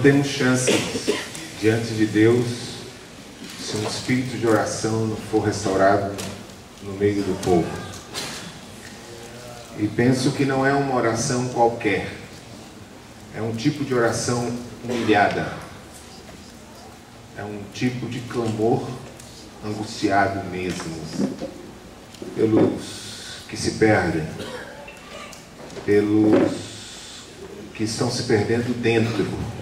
temos chance diante de Deus se um espírito de oração não for restaurado no meio do povo. E penso que não é uma oração qualquer, é um tipo de oração humilhada, é um tipo de clamor angustiado mesmo, pelos que se perdem, pelos que estão se perdendo dentro,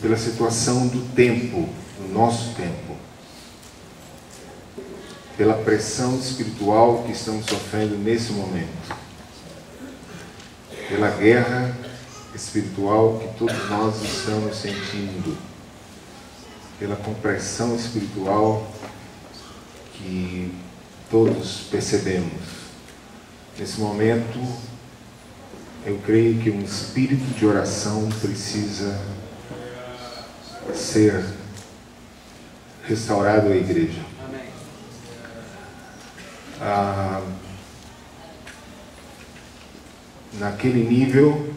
pela situação do tempo, do nosso tempo, pela pressão espiritual que estamos sofrendo nesse momento, pela guerra espiritual que todos nós estamos sentindo, pela compressão espiritual que todos percebemos. Nesse momento, eu creio que um espírito de oração precisa ser restaurado à igreja. Naquele nível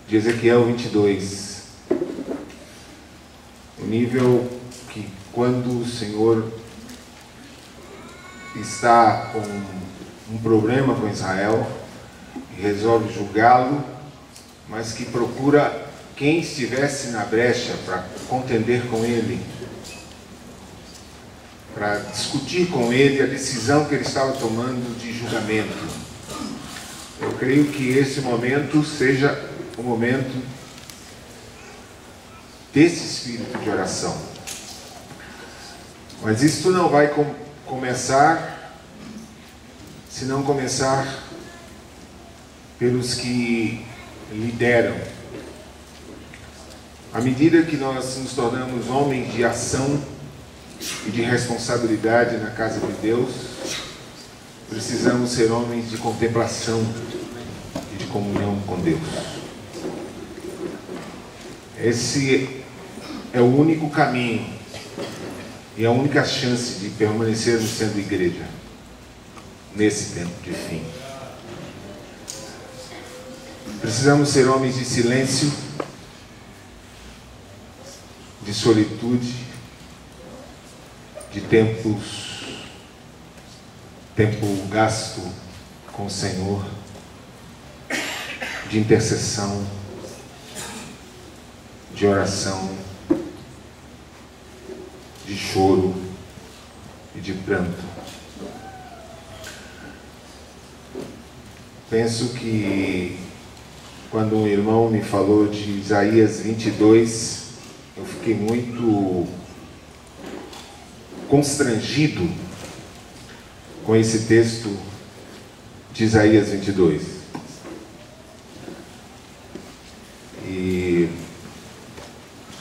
de Ezequiel 22, o nível que quando o Senhor está com um problema com Israel, resolve julgá-lo, mas que procura quem estivesse na brecha para contender com ele, para discutir com ele a decisão que ele estava tomando de julgamento. Eu creio que esse momento seja o momento desse espírito de oração. Mas isso não vai começar se não começar pelos que lideram. À medida que nós nos tornamos homens de ação e de responsabilidade na casa de Deus, precisamos ser homens de contemplação e de comunhão com Deus. Esse é o único caminho e a única chance de permanecermos sendo igreja nesse tempo de fim. Precisamos ser homens de silêncio, de solitude, de tempo gasto com o Senhor, de intercessão, de oração, de choro e de pranto. Penso que quando um irmão me falou de Isaías 22, eu fiquei muito constrangido com esse texto de Isaías 22. E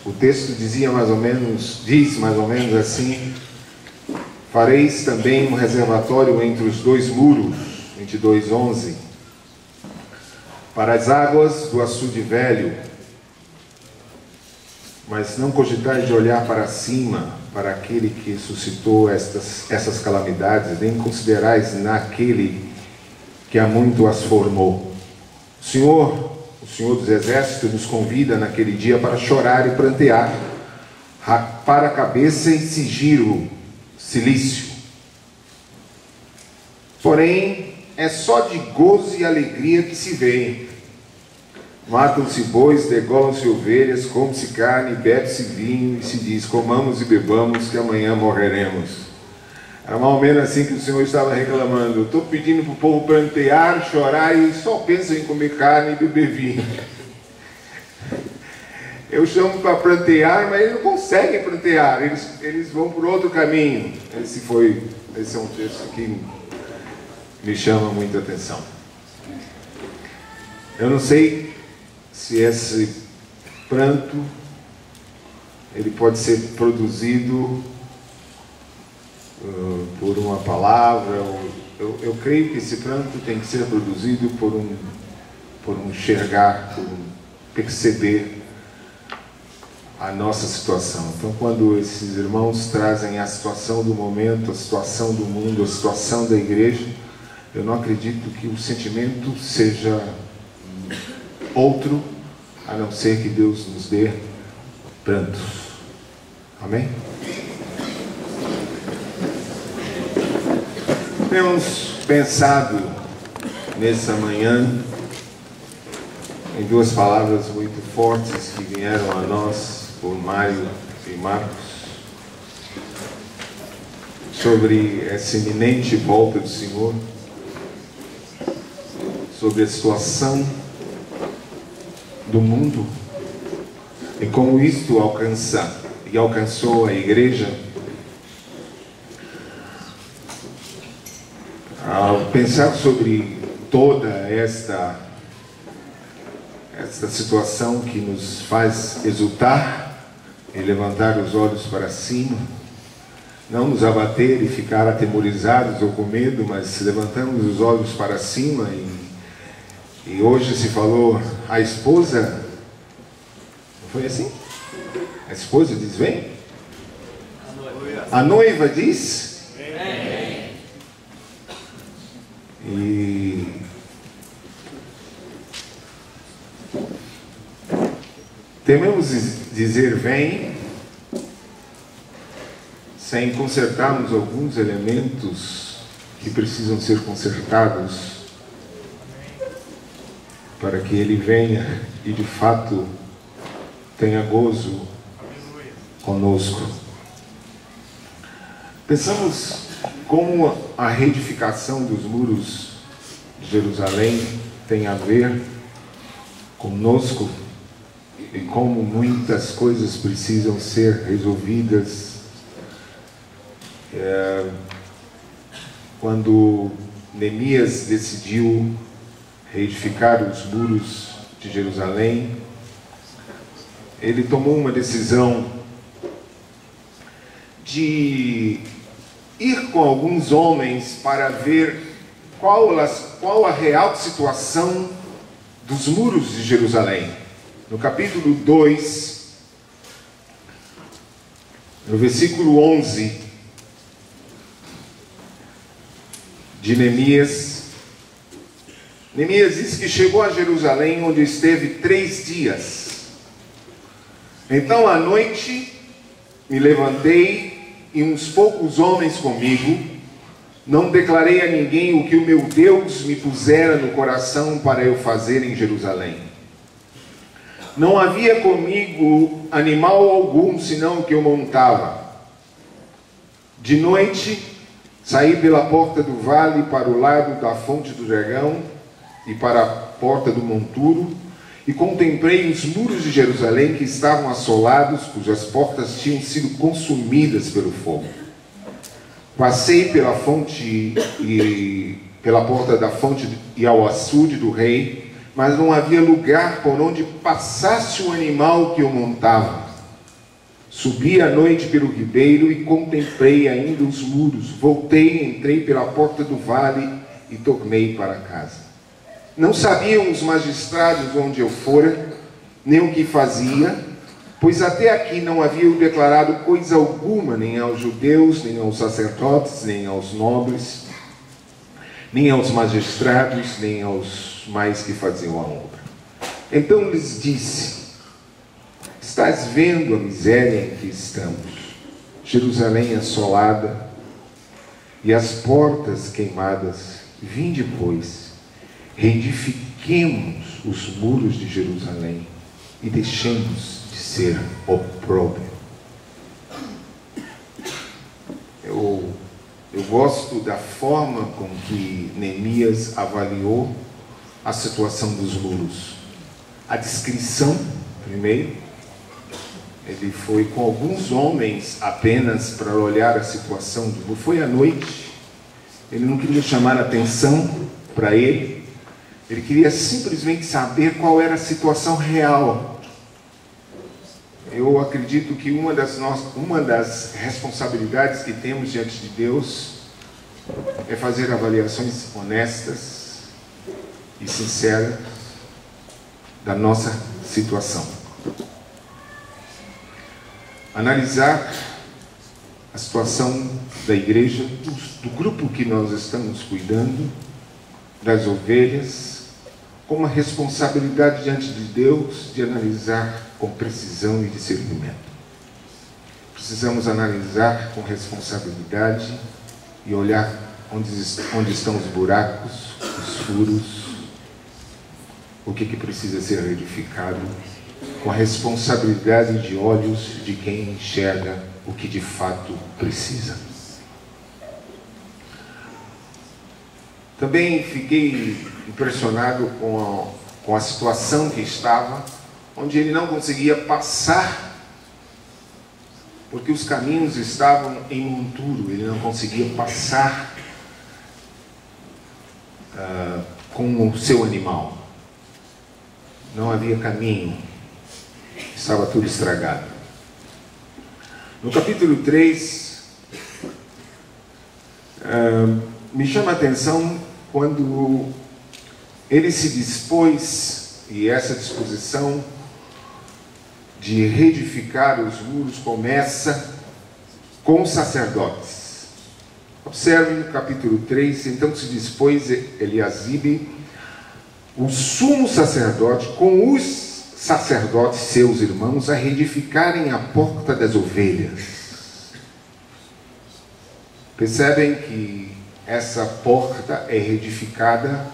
o texto diz mais ou menos assim: fareis também um reservatório entre os dois muros, 22:11, para as águas do açude velho, mas não cogitais de olhar para cima, para aquele que suscitou essas calamidades, nem considerais naquele que há muito as formou. O Senhor dos Exércitos nos convida naquele dia para chorar e prantear, rapar a cabeça e cingir o cilício. Porém, é só de gozo e alegria que se vê. Matam-se bois, degolam-se ovelhas, come-se carne, bebe-se vinho, e se diz: comamos e bebamos, que amanhã morreremos. Era mais ou menos assim que o Senhor estava reclamando. Estou pedindo para o povo prantear, chorar, e só pensam em comer carne e beber vinho. Eu chamo para prantear, mas eles não conseguem prantear, eles vão por outro caminho. Esse é um texto que me chama muita atenção. Eu não sei se esse pranto ele pode ser produzido por uma palavra. Eu creio que esse pranto tem que ser produzido por um enxergar, por um perceber a nossa situação. Então, quando esses irmãos trazem a situação do momento, a situação do mundo, a situação da igreja, eu não acredito que o sentimento seja outro a não ser que Deus nos dê prantos. Amém? Temos pensado nessa manhã em duas palavras muito fortes que vieram a nós por Mário e Marcos sobre essa iminente volta do Senhor, sobre a situação do mundo e como isto alcança e alcançou a igreja. Ao pensar sobre toda esta situação que nos faz exultar e levantar os olhos para cima, não nos abater e ficar atemorizados ou com medo, mas levantamos os olhos para cima e hoje se falou, a esposa, não foi assim? A esposa diz, vem. A noiva diz, vem. E tememos dizer vem, sem consertarmos alguns elementos que precisam ser consertados para que ele venha e de fato tenha gozo conosco. Pensamos como a reedificação dos muros de Jerusalém tem a ver conosco e como muitas coisas precisam ser resolvidas. Quando Neemias decidiu reedificar os muros de Jerusalém, ele tomou uma decisão de ir com alguns homens para ver qual a real situação dos muros de Jerusalém. No capítulo 2, no versículo 11 de Neemias, Neemias diz que chegou a Jerusalém, onde esteve 3 dias. Então, à noite, me levantei e uns poucos homens comigo. Não declarei a ninguém o que o meu Deus me pusera no coração para eu fazer em Jerusalém. Não havia comigo animal algum, senão o que eu montava. De noite, saí pela porta do vale para o lado da fonte do dragão e para a porta do monturo, e contemplei os muros de Jerusalém que estavam assolados, cujas portas tinham sido consumidas pelo fogo. Passei pela fonte e pela porta da fonte e ao açude do rei, mas não havia lugar por onde passasse o animal que eu montava. Subi à noite pelo ribeiro e contemplei ainda os muros. Voltei, entrei pela porta do vale e tornei para casa. Não sabiam os magistrados onde eu fora, nem o que fazia, pois até aqui não haviam declarado coisa alguma, nem aos judeus, nem aos sacerdotes, nem aos nobres, nem aos magistrados, nem aos mais que faziam a obra. Então lhes disse, estás vendo a miséria em que estamos, Jerusalém assolada e as portas queimadas. Vinde, pois, reedifiquemos os muros de Jerusalém e deixemos de ser opróbrio. Eu gosto da forma com que Neemias avaliou a situação dos muros. A descrição, primeiro, ele foi com alguns homens apenas para olhar a situação do muro. Foi à noite, ele não queria chamar a atenção para ele. Ele queria simplesmente saber qual era a situação real. Eu acredito que uma das responsabilidades que temos diante de Deus é fazer avaliações honestas e sinceras da nossa situação. Analisar a situação da igreja, do grupo que nós estamos cuidando, das ovelhas, com uma responsabilidade diante de Deus de analisar com precisão e discernimento. Precisamos analisar com responsabilidade e olhar onde estão os buracos, os furos, o que precisa ser edificado, com a responsabilidade de olhos de quem enxerga o que de fato precisa. Também fiquei impressionado com a situação que estava, onde ele não conseguia passar, porque os caminhos estavam em monturo, ele não conseguia passar com o seu animal. Não havia caminho, estava tudo estragado. No capítulo 3, me chama a atenção quando ele se dispôs, e essa disposição de reedificar os muros começa com os sacerdotes. Observe no capítulo 3, então se dispôs Eliasibe, o sumo sacerdote, com os sacerdotes, seus irmãos, a reedificarem a porta das ovelhas. Percebem que essa porta é reedificada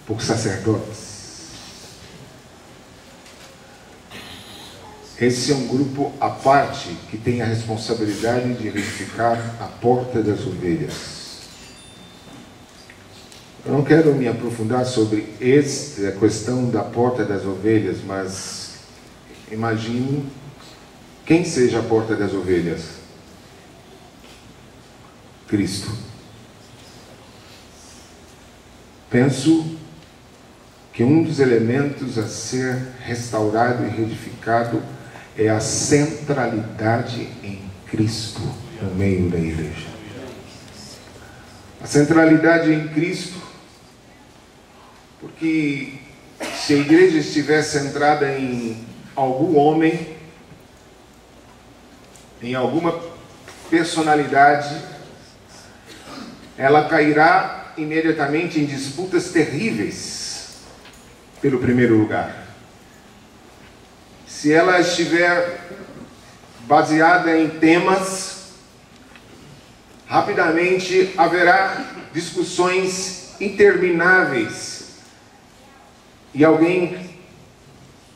por sacerdotes. Esse é um grupo à parte que tem a responsabilidade de reedificar a porta das ovelhas. Eu não quero me aprofundar sobre a questão da porta das ovelhas, mas imagino quem seja a porta das ovelhas. Cristo. Penso que um dos elementos a ser restaurado e reedificado é a centralidade em Cristo no meio da igreja. A centralidade em Cristo, porque se a igreja estiver centrada em algum homem, em alguma personalidade, ela cairá imediatamente em disputas terríveis pelo primeiro lugar. Se ela estiver baseada em temas, rapidamente haverá discussões intermináveis e alguém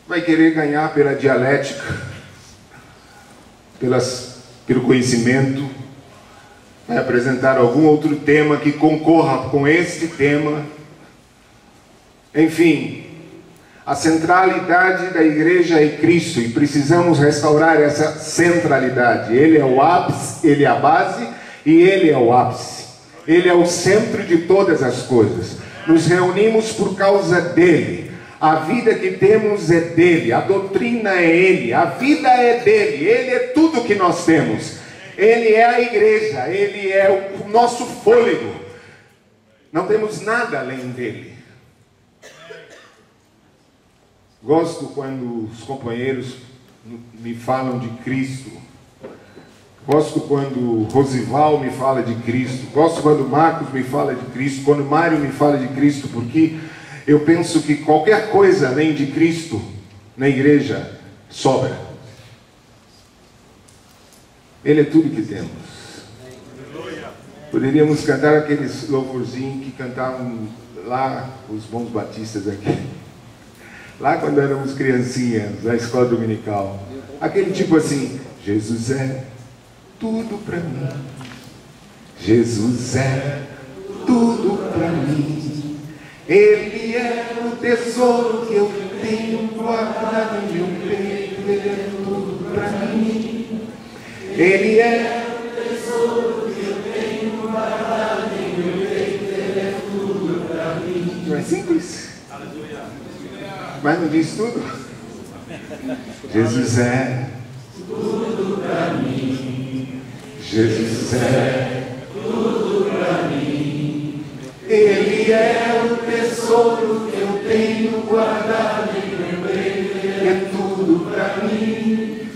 vai querer ganhar pela dialética, pelo conhecimento, vai apresentar algum outro tema que concorra com este tema. Enfim, a centralidade da igreja é Cristo e precisamos restaurar essa centralidade. Ele é o ápice, ele é a base e ele é o ápice. Ele é o centro de todas as coisas. Nos reunimos por causa dele. A vida que temos é dele, a doutrina é ele, a vida é dele, ele é tudo que nós temos. Ele é a igreja, ele é o nosso fôlego. Não temos nada além dele. Gosto quando os companheiros me falam de Cristo. Gosto quando Rosival me fala de Cristo. Gosto quando Marcos me fala de Cristo. Quando Mário me fala de Cristo, porque eu penso que qualquer coisa além de Cristo na igreja sobra. Ele é tudo que temos. Poderíamos cantar aqueles louvorzinhos que cantavam lá os bons batistas aqui. Lá quando éramos criancinhas, na escola dominical. Aquele tipo assim: Jesus é tudo para mim. Jesus é tudo para mim. Ele é o tesouro que eu tenho guardado em meu peito. Ele é tudo para mim. Ele é o tesouro que eu tenho guardado em meu peito. Ele é tudo para mim. Não é simples? Mas não diz tudo? Jesus é tudo para mim. Jesus é tudo para mim. Ele é o tesouro que eu tenho guardado em meu peito. Ele é tudo para mim.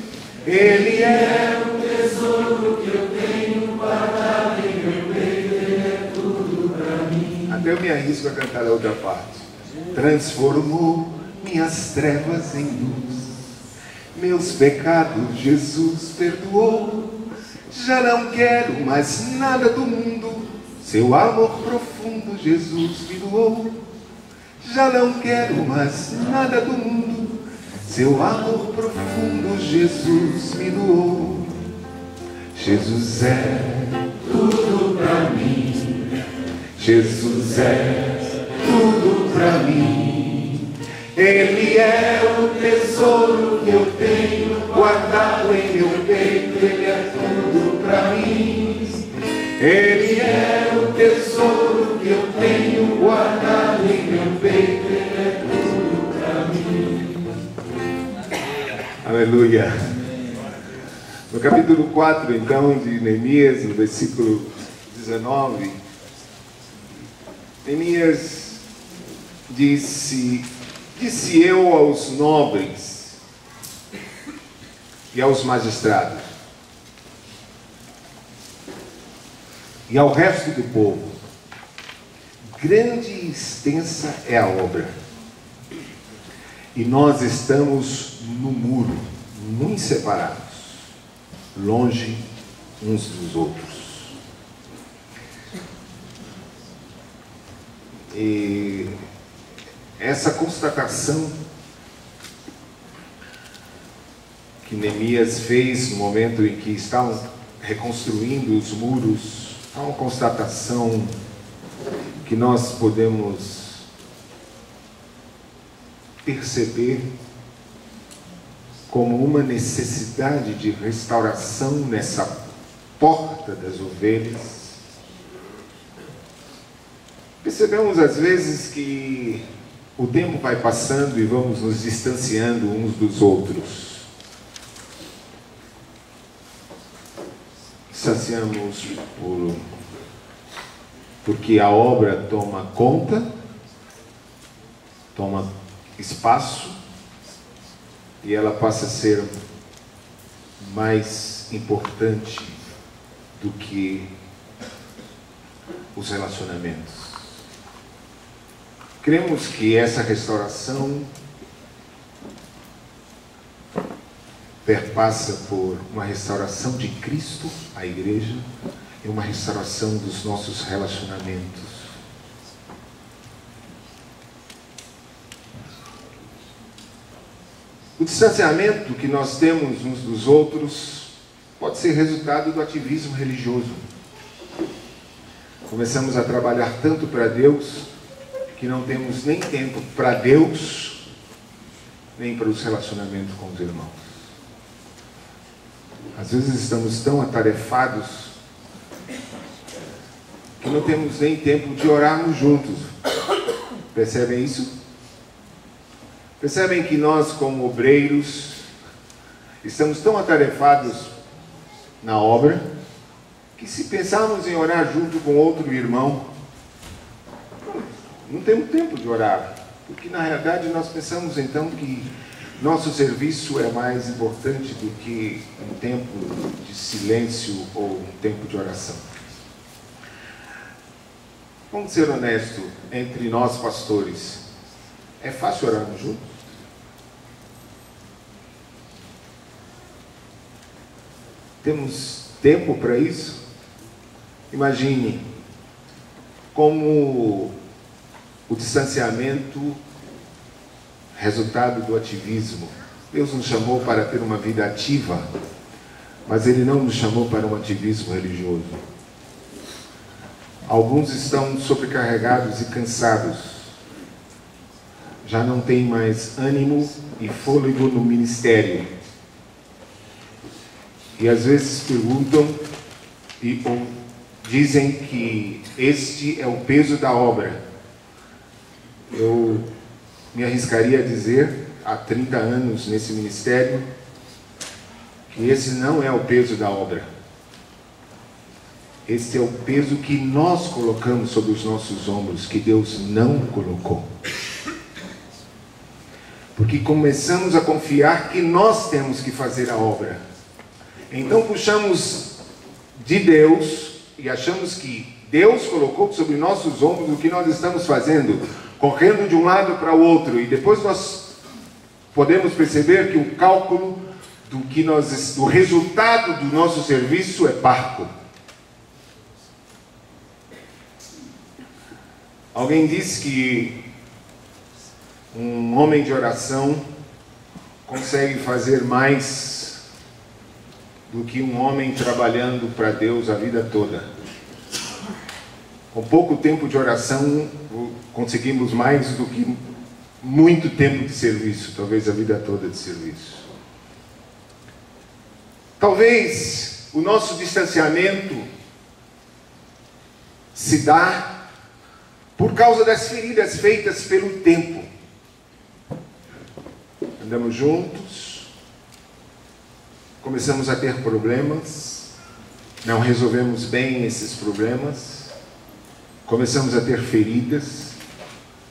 Ele é o tesouro que eu tenho guardado em meu peito. Ele é tudo para mim. Até eu me arrisco a cantar a outra parte. transformou minhas trevas em luz. Meus pecados Jesus perdoou. Já não quero mais nada do mundo. Seu amor profundo Jesus me doou. Já não quero mais nada do mundo. Seu amor profundo Jesus me doou. Jesus é tudo pra mim. Jesus é tudo pra mim. Ele é o tesouro que eu tenho guardado em meu peito. Ele é tudo pra mim. Ele é o tesouro que eu tenho guardado em meu peito. Ele é tudo pra mim. Aleluia. No capítulo 4, então, de Neemias, no versículo 19, Neemias disse eu aos nobres e aos magistrados e ao resto do povo: grande e extensa é a obra, e nós estamos no muro, muito separados, longe uns dos outros. E essa constatação que Neemias fez no momento em que estavam reconstruindo os muros é uma constatação que nós podemos perceber como uma necessidade de restauração nessa porta das ovelhas. Percebemos às vezes que o tempo vai passando e vamos nos distanciando uns dos outros. Distanciamos porque a obra toma conta, toma espaço, e ela passa a ser mais importante do que os relacionamentos. Cremos que essa restauração perpassa por uma restauração de Cristo, a igreja, e uma restauração dos nossos relacionamentos. O distanciamento que nós temos uns dos outros pode ser resultado do ativismo religioso. Começamos a trabalhar tanto para Deus que não temos nem tempo para Deus, nem para os relacionamentos com os irmãos. Às vezes estamos tão atarefados que não temos nem tempo de orarmos juntos. Percebem isso? Percebem que nós, como obreiros, estamos tão atarefados na obra que, se pensarmos em orar junto com outro irmão, não temos tempo de orar, porque na realidade nós pensamos então que nosso serviço é mais importante do que um tempo de silêncio ou um tempo de oração. Vamos ser honestos entre nós pastores. É fácil orarmos juntos? Temos tempo para isso? Imagine como o distanciamento, resultado do ativismo. Deus nos chamou para ter uma vida ativa, mas Ele não nos chamou para um ativismo religioso. Alguns estão sobrecarregados e cansados, já não têm mais ânimo e fôlego no ministério. E às vezes perguntam ou dizem que este é o peso da obra. Eu me arriscaria a dizer, há 30 anos nesse ministério, que esse não é o peso da obra. Esse é o peso que nós colocamos sobre os nossos ombros, que Deus não colocou. Porque começamos a confiar que nós temos que fazer a obra. Então puxamos de Deus e achamos que Deus colocou sobre nossos ombros o que nós estamos fazendo, correndo de um lado para o outro, e depois nós podemos perceber que o cálculo do resultado do nosso serviço é parco. Alguém disse que um homem de oração consegue fazer mais do que um homem trabalhando para Deus a vida toda. Com pouco tempo de oração, conseguimos mais do que muito tempo de serviço, talvez a vida toda de serviço. Talvez o nosso distanciamento se dá por causa das feridas feitas pelo tempo. Andamos juntos, começamos a ter problemas, não resolvemos bem esses problemas, começamos a ter feridas,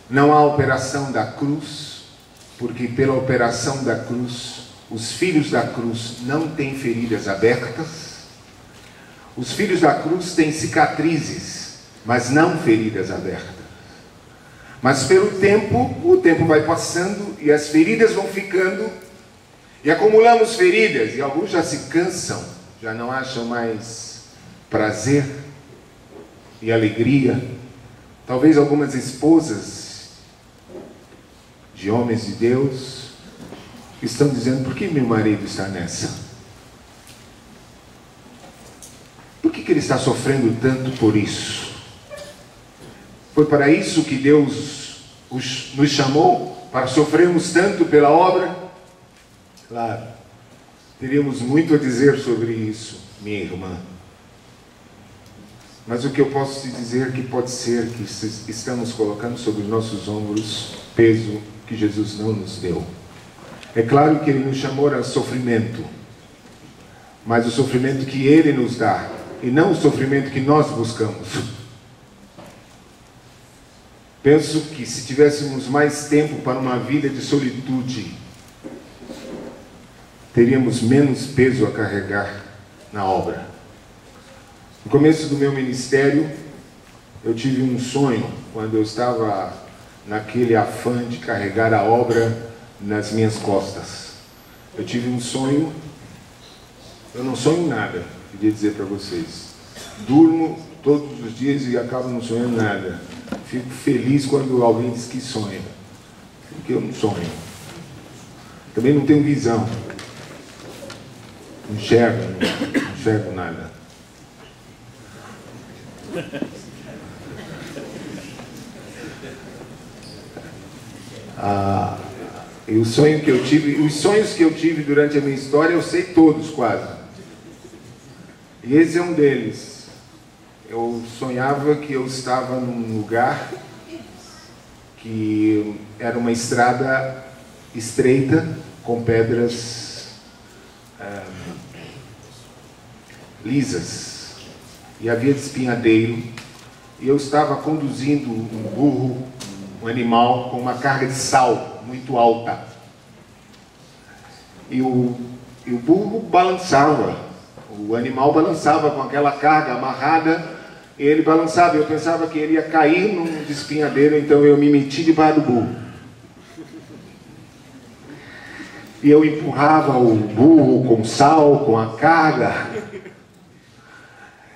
não há operação da cruz, porque pela operação da cruz, os filhos da cruz não têm feridas abertas, os filhos da cruz têm cicatrizes, mas não feridas abertas. Mas pelo tempo, o tempo vai passando e as feridas vão ficando, e acumulamos feridas, e alguns já se cansam, já não acham mais prazer e alegria. Talvez algumas esposas de homens de Deus estão dizendo: por que meu marido está nessa? Por que ele está sofrendo tanto por isso? Foi para isso que Deus nos chamou? Para sofrermos tanto pela obra? Claro, teríamos muito a dizer sobre isso, minha irmã. Mas o que eu posso te dizer é que pode ser que estamos colocando sobre os nossos ombros peso que Jesus não nos deu. É claro que Ele nos chamou a sofrimento, mas o sofrimento que Ele nos dá, e não o sofrimento que nós buscamos. Penso que se tivéssemos mais tempo para uma vida de solitude, teríamos menos peso a carregar na obra. No começo do meu ministério, eu tive um sonho, quando eu estava naquele afã de carregar a obra nas minhas costas. Eu tive um sonho, eu não sonho nada, queria dizer para vocês. Durmo todos os dias e acabo não sonhando nada. Fico feliz quando alguém diz que sonha, porque eu não sonho. Também não tenho visão. Não enxergo nada. E o sonho que eu tive, os sonhos que eu tive durante a minha história, eu sei todos quase. E esse é um deles. Eu sonhava que eu estava num lugar que era uma estrada estreita, com pedras lisas, e havia despenhadeiro, e eu estava conduzindo um burro, um animal, com uma carga de sal muito alta, e o burro balançava, o animal balançava com aquela carga amarrada, e ele balançava. Eu pensava que ele ia cair num despenhadeiro, então eu me meti debaixo do burro. E eu empurrava o burro com sal, com a carga.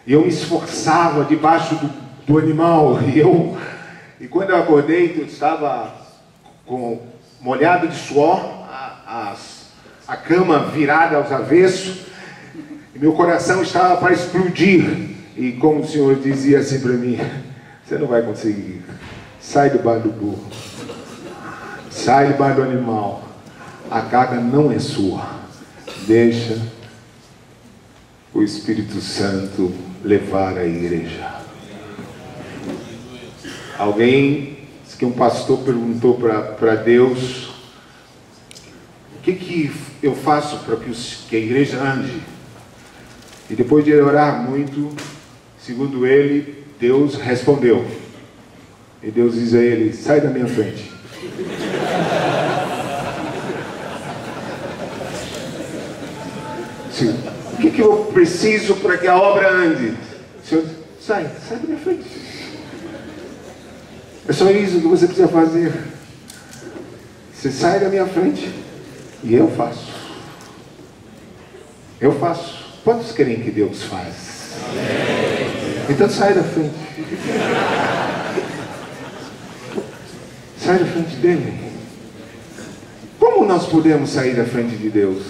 E eu me esforçava debaixo do animal. E quando eu acordei, eu estava molhado de suor, a cama virada aos avessos, e meu coração estava para explodir. E como o Senhor dizia assim para mim: você não vai conseguir, sai debaixo do burro, sai debaixo do animal, a carga não é sua, deixa o Espírito Santo levar a igreja. Alguém, disse que um pastor perguntou para Deus: o que eu faço para que a igreja ande? E depois de orar muito, segundo ele, Deus respondeu. E Deus diz a ele: sai da minha frente. O que eu preciso para que a obra ande? O Senhor diz: sai da minha frente. É só isso que você precisa fazer. Você sai da minha frente e eu faço. Eu faço. Quantos querem que Deus faz? Então sai da frente. Sai da frente dele. Como nós podemos sair da frente de Deus?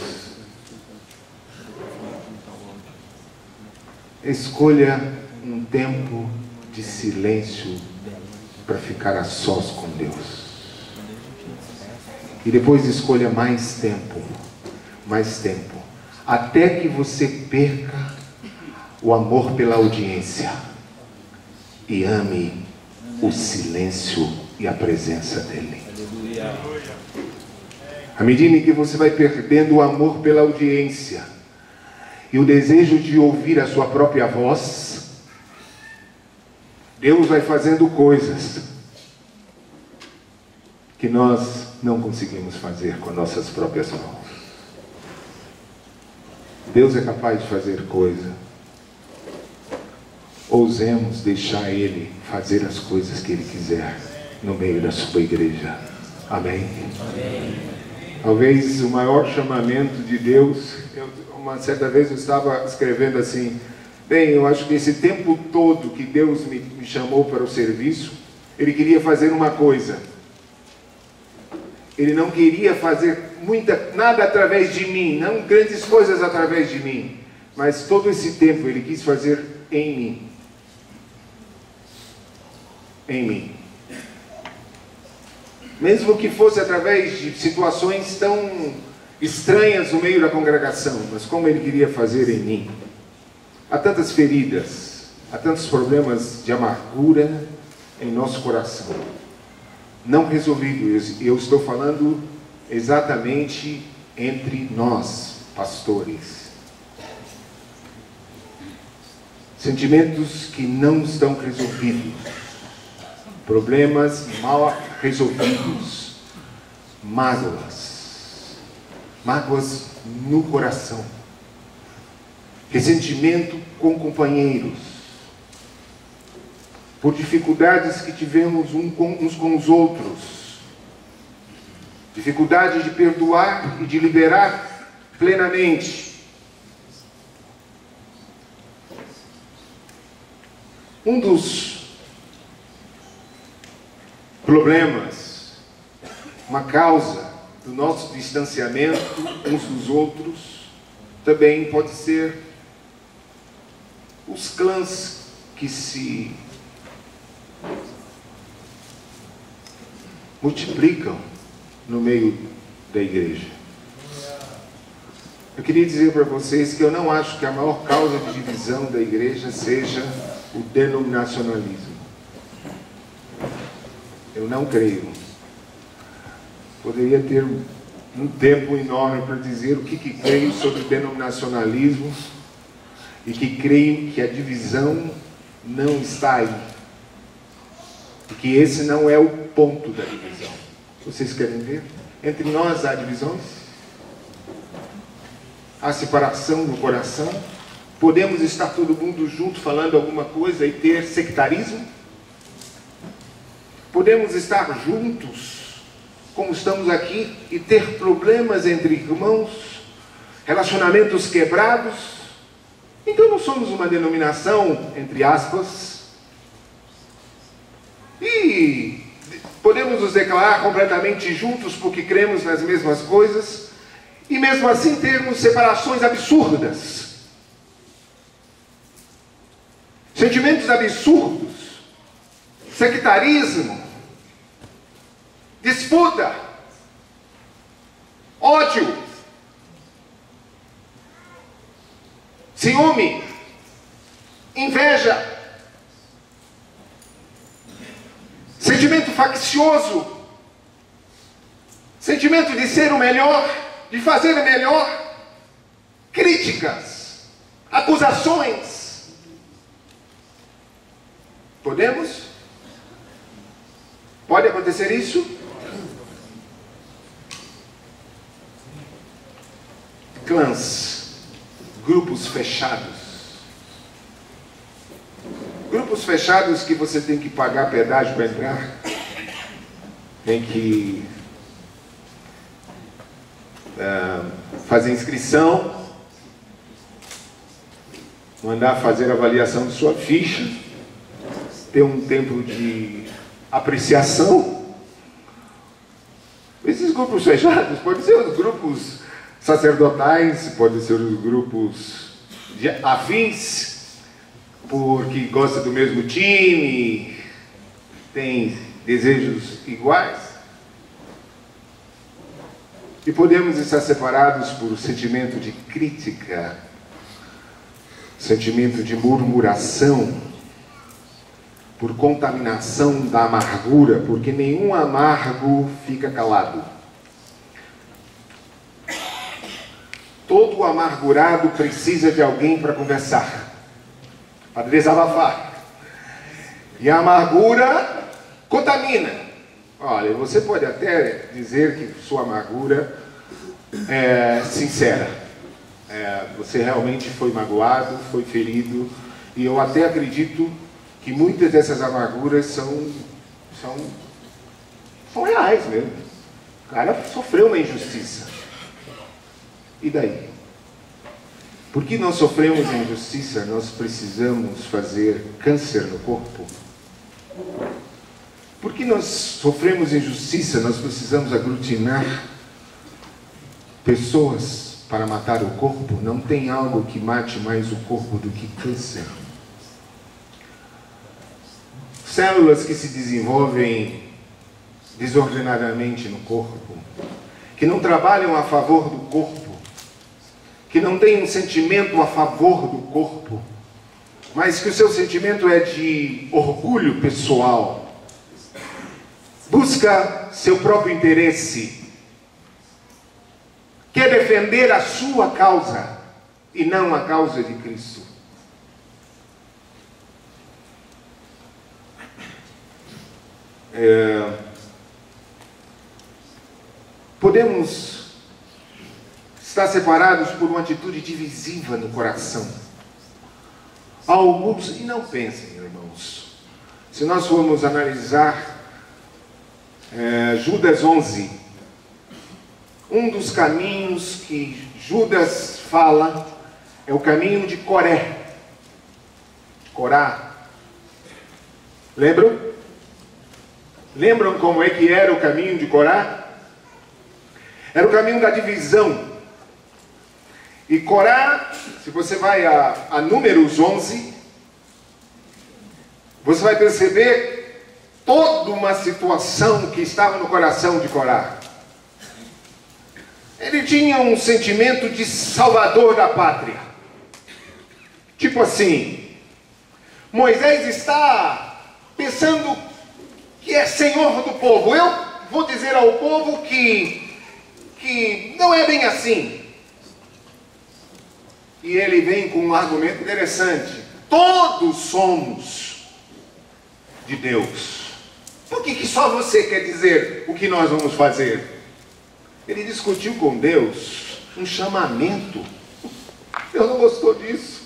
Escolha um tempo de silêncio para ficar a sós com Deus. E depois escolha mais tempo. Mais tempo. Até que você perca o amor pela audiência e ame o silêncio e a presença dele. À medida que você vai perdendo o amor pela audiência e o desejo de ouvir a sua própria voz, Deus vai fazendo coisas que nós não conseguimos fazer com nossas próprias mãos. Deus é capaz de fazer coisa. Ousemos deixar Ele fazer as coisas que Ele quiser no meio da sua igreja. Amém? Amém. Talvez o maior chamamento de Deus, uma certa vez eu estava escrevendo assim, bem, eu acho que esse tempo todo que Deus me chamou para o serviço, Ele queria fazer uma coisa. Ele não queria fazer nada através de mim, não grandes coisas através de mim, mas todo esse tempo Ele quis fazer em mim. Em mim. Mesmo que fosse através de situações tão estranhas no meio da congregação, mas como Ele queria fazer em mim. Há tantas feridas, há tantos problemas de amargura em nosso coração, não resolvidos. Eu estou falando exatamente entre nós, pastores. Sentimentos que não estão resolvidos. Problemas mal resolvidos. Mágoas. Mágoas no coração. Ressentimento com companheiros. Por dificuldades que tivemos uns com os outros. Dificuldade de perdoar e de liberar plenamente. Um dos problemas, uma causa do nosso distanciamento uns dos outros, também pode ser os clãs que se multiplicam no meio da igreja. Eu queria dizer para vocês que eu não acho que a maior causa de divisão da igreja seja o denominacionalismo. Eu não creio. Poderia ter um tempo enorme para dizer o que creio sobre o denominacionalismo e que creio que a divisão não está aí. E que esse não é o ponto da divisão. Vocês querem ver? Entre nós há divisões? Há separação no coração? Podemos estar todo mundo junto falando alguma coisa e ter sectarismo? Podemos estar juntos, como estamos aqui, e ter problemas entre irmãos, relacionamentos quebrados? Então não somos uma denominação, entre aspas, e podemos nos declarar completamente juntos porque cremos nas mesmas coisas, e mesmo assim termos separações absurdas, sentimentos absurdos, sectarismo, disputa, ódio, ciúme, inveja, sentimento faccioso, sentimento de ser o melhor, de fazer o melhor, críticas, acusações. Podemos? Pode acontecer isso? Clãs, grupos fechados. Grupos fechados que você tem que pagar pedágio para entrar. tem que fazer inscrição, mandar fazer a avaliação de sua ficha, ter um tempo de apreciação. Esses grupos fechados podem ser os grupos sacerdotais, podem ser os grupos de afins, porque gosta do mesmo time, tem desejos iguais. E podemos estar separados por sentimento de crítica, sentimento de murmuração, por contaminação da amargura, porque nenhum amargo fica calado. Todo amargurado precisa de alguém para conversar, para desabafar. E a amargura contamina. Olha, você pode até dizer que sua amargura é sincera. Você realmente foi magoado, foi ferido, e eu até acredito que muitas dessas amarguras são reais mesmo. O cara sofreu uma injustiça. E daí? Porque nós sofremos a injustiça, nós precisamos fazer câncer no corpo. Porque nós sofremos injustiça, nós precisamos aglutinar pessoas para matar o corpo. Não tem algo que mate mais o corpo do que câncer. Células que se desenvolvem desordenadamente no corpo, que não trabalham a favor do corpo, que não têm um sentimento a favor do corpo, mas que o seu sentimento é de orgulho pessoal, busca seu próprio interesse, quer defender a sua causa e não a causa de Cristo. Podemos estar separados por uma atitude divisiva no coração. Alguns, e não pensem, irmãos, se nós formos analisar Judas 11, um dos caminhos que Judas fala é o caminho de Corá. Lembram? Lembram como é que era o caminho de Corá? Era o caminho da divisão. E Corá, se você vai a Números 11, você vai perceber toda uma situação que estava no coração de Corá. Ele tinha um sentimento de salvador da pátria. Tipo assim, Moisés está pensando que é senhor do povo. Eu vou dizer ao povo que não é bem assim. E ele vem com um argumento interessante. Todos somos de Deus. Por que só você quer dizer o que nós vamos fazer? Ele discutiu com Deus um chamamento. Deus não gostou disso.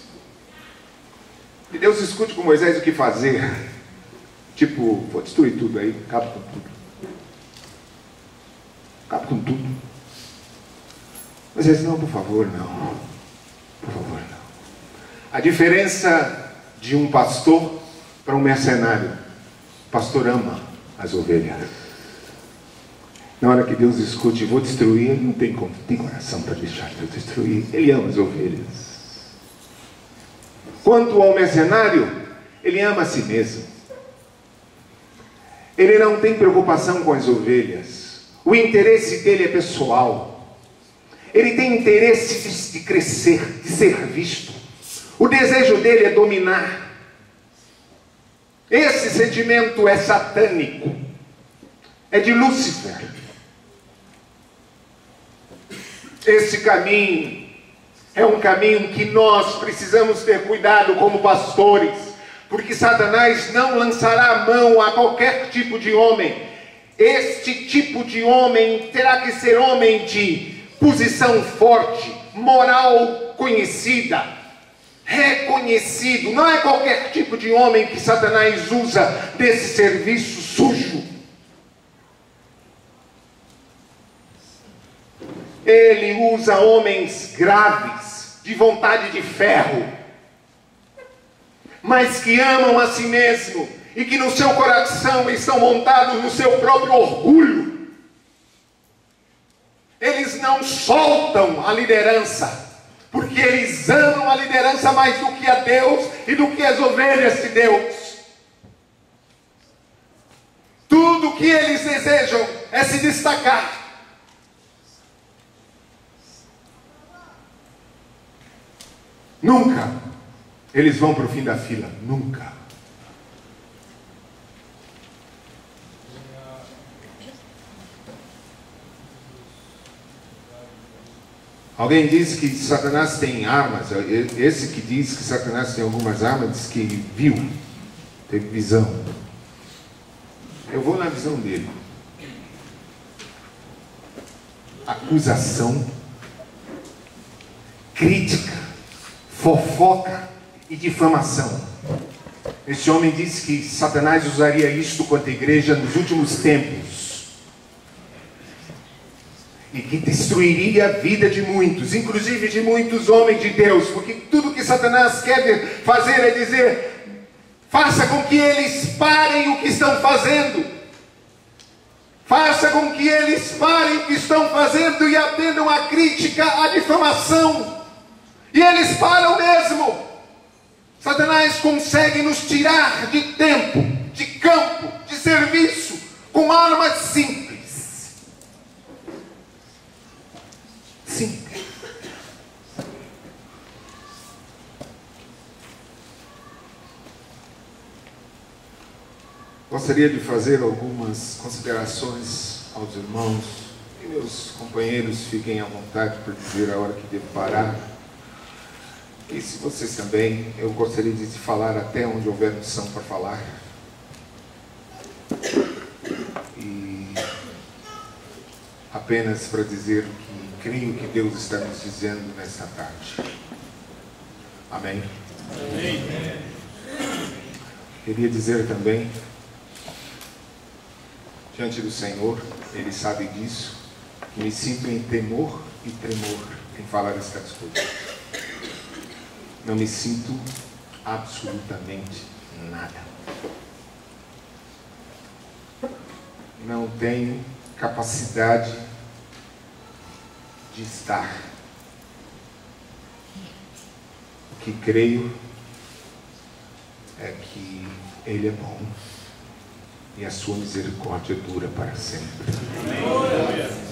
E Deus discute com Moisés o que fazer. Tipo, vou destruir tudo aí, acaba com tudo. Acaba com tudo. Moisés, não, por favor, não. Por favor, não. A diferença de um pastor para um mercenário. O pastor ama as ovelhas. Na hora que Deus discute, vou destruir, ele não tem coração para deixar Deus destruir. Ele ama as ovelhas. Quanto ao mercenário, ele ama a si mesmo. Ele não tem preocupação com as ovelhas. O interesse dele é pessoal. Ele tem interesse de crescer, de ser visto. O desejo dele é dominar. Esse sentimento é satânico. É de Lúcifer. Esse caminho é um caminho que nós precisamos ter cuidado como pastores, porque Satanás não lançará a mão a qualquer tipo de homem. Este tipo de homem terá que ser homem de posição forte, moral conhecida, reconhecido. Não é qualquer tipo de homem que Satanás usa desse serviço sujo. Ele usa homens graves, de vontade de ferro, mas que amam a si mesmo e que no seu coração estão montados no seu próprio orgulho. Eles não soltam a liderança, porque eles amam a liderança mais do que a Deus e do que as ovelhas de Deus. Tudo que eles desejam é se destacar. Nunca eles vão para o fim da fila, nunca. Alguém disse que Satanás tem armas. Esse que diz que Satanás tem algumas armas, diz que viu, teve visão. Eu vou na visão dele. Acusação, crítica, fofoca e difamação. Esse homem disse que Satanás usaria isto contra a igreja nos últimos tempos. E que destruiria a vida de muitos, inclusive de muitos homens de Deus. Porque tudo que Satanás quer fazer é dizer: faça com que eles parem o que estão fazendo. Faça com que eles parem o que estão fazendo e atendam a crítica, a difamação. E eles param mesmo. Satanás consegue nos tirar de tempo, de campo, de serviço, com armas simples. Simples. Gostaria de fazer algumas considerações aos irmãos, e meus companheiros fiquem à vontade para dizer a hora que devo parar. E se vocês também, eu gostaria de falar até onde houver missão para falar. E apenas para dizer que creio que Deus está nos dizendo nesta tarde. Amém? Amém. Queria dizer também, diante do Senhor, Ele sabe disso, que me sinto em temor e tremor em falar estas coisas. Não me sinto absolutamente nada. Não tenho capacidade de estar. O que creio é que Ele é bom e a sua misericórdia dura para sempre.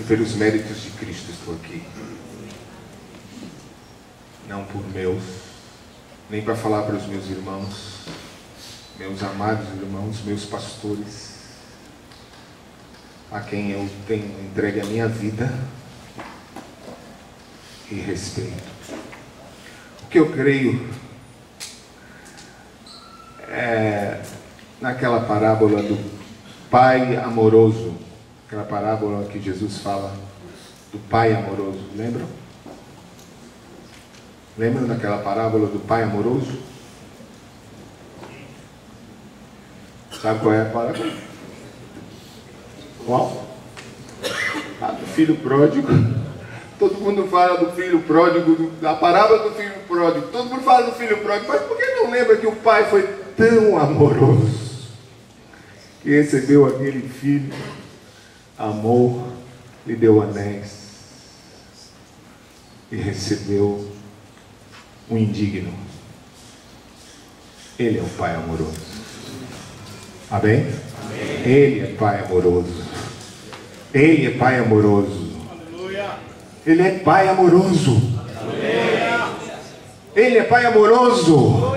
E pelos méritos de Cristo estou aqui. Não por meus, nem para falar para os meus irmãos, meus amados irmãos, meus pastores, a quem eu tenho entregue a minha vida e respeito. O que eu creio é naquela parábola do Pai amoroso, aquela parábola que Jesus fala do Pai amoroso, lembram? Lembram daquela parábola do Pai amoroso? Sabe qual é a parábola? Qual? Ah, do filho pródigo. Todo mundo fala do filho pródigo, da parábola do filho pródigo. Todo mundo fala do filho pródigo, mas por que não lembra que o pai foi tão amoroso que recebeu aquele filho, amou, lhe deu anéis e recebeu um indigno? Ele é um pai amoroso. Amém? Amém. Ele é pai amoroso. Ele é pai amoroso. Ele é pai amoroso. Ele é pai amoroso.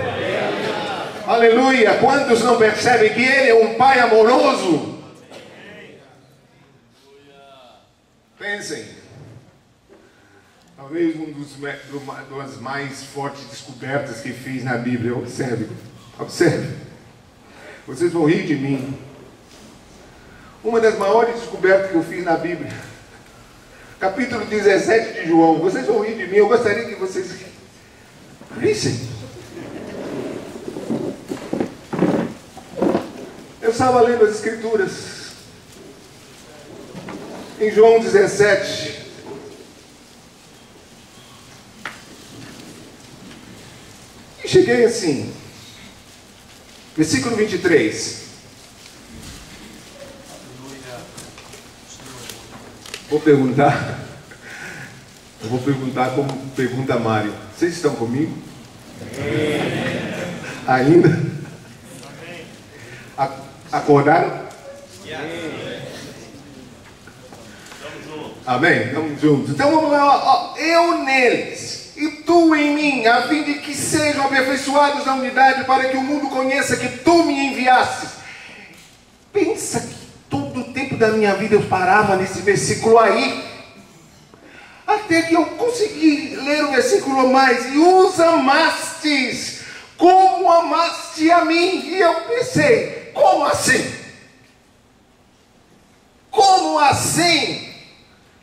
Aleluia. Quantos não percebem que Ele é um pai amoroso? Pensem. Talvez uma das mais fortes descobertas que fiz na Bíblia. Observe. Observe. Vocês vão rir de mim. Uma das maiores descobertas que eu fiz na Bíblia, capítulo 17 de João. Vocês vão rir de mim, eu gostaria que vocês rissem. Eu estava lendo as Escrituras em João 17, cheguei assim, versículo 23. Vou perguntar como pergunta Mário. Vocês estão comigo? Ainda? Acordaram? Amém? Estamos juntos. Então vamos lá, ó. Eu neles e tu em mim, a fim de que sejam aperfeiçoados na unidade, para que o mundo conheça que tu me enviastes. Pensa que todo o tempo da minha vida eu parava nesse versículo aí, até que eu consegui ler o versículo mais. E os amastes como amaste a mim. E eu pensei, como assim? Como assim?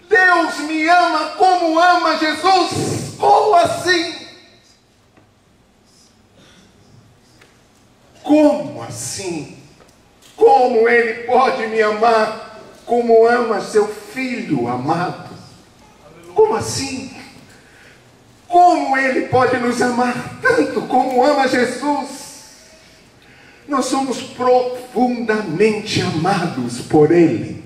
Deus me ama como ama Jesus? Como assim? Como assim? Como Ele pode me amar como ama seu Filho amado? Como assim? Como Ele pode nos amar tanto como ama Jesus? Nós somos profundamente amados por Ele.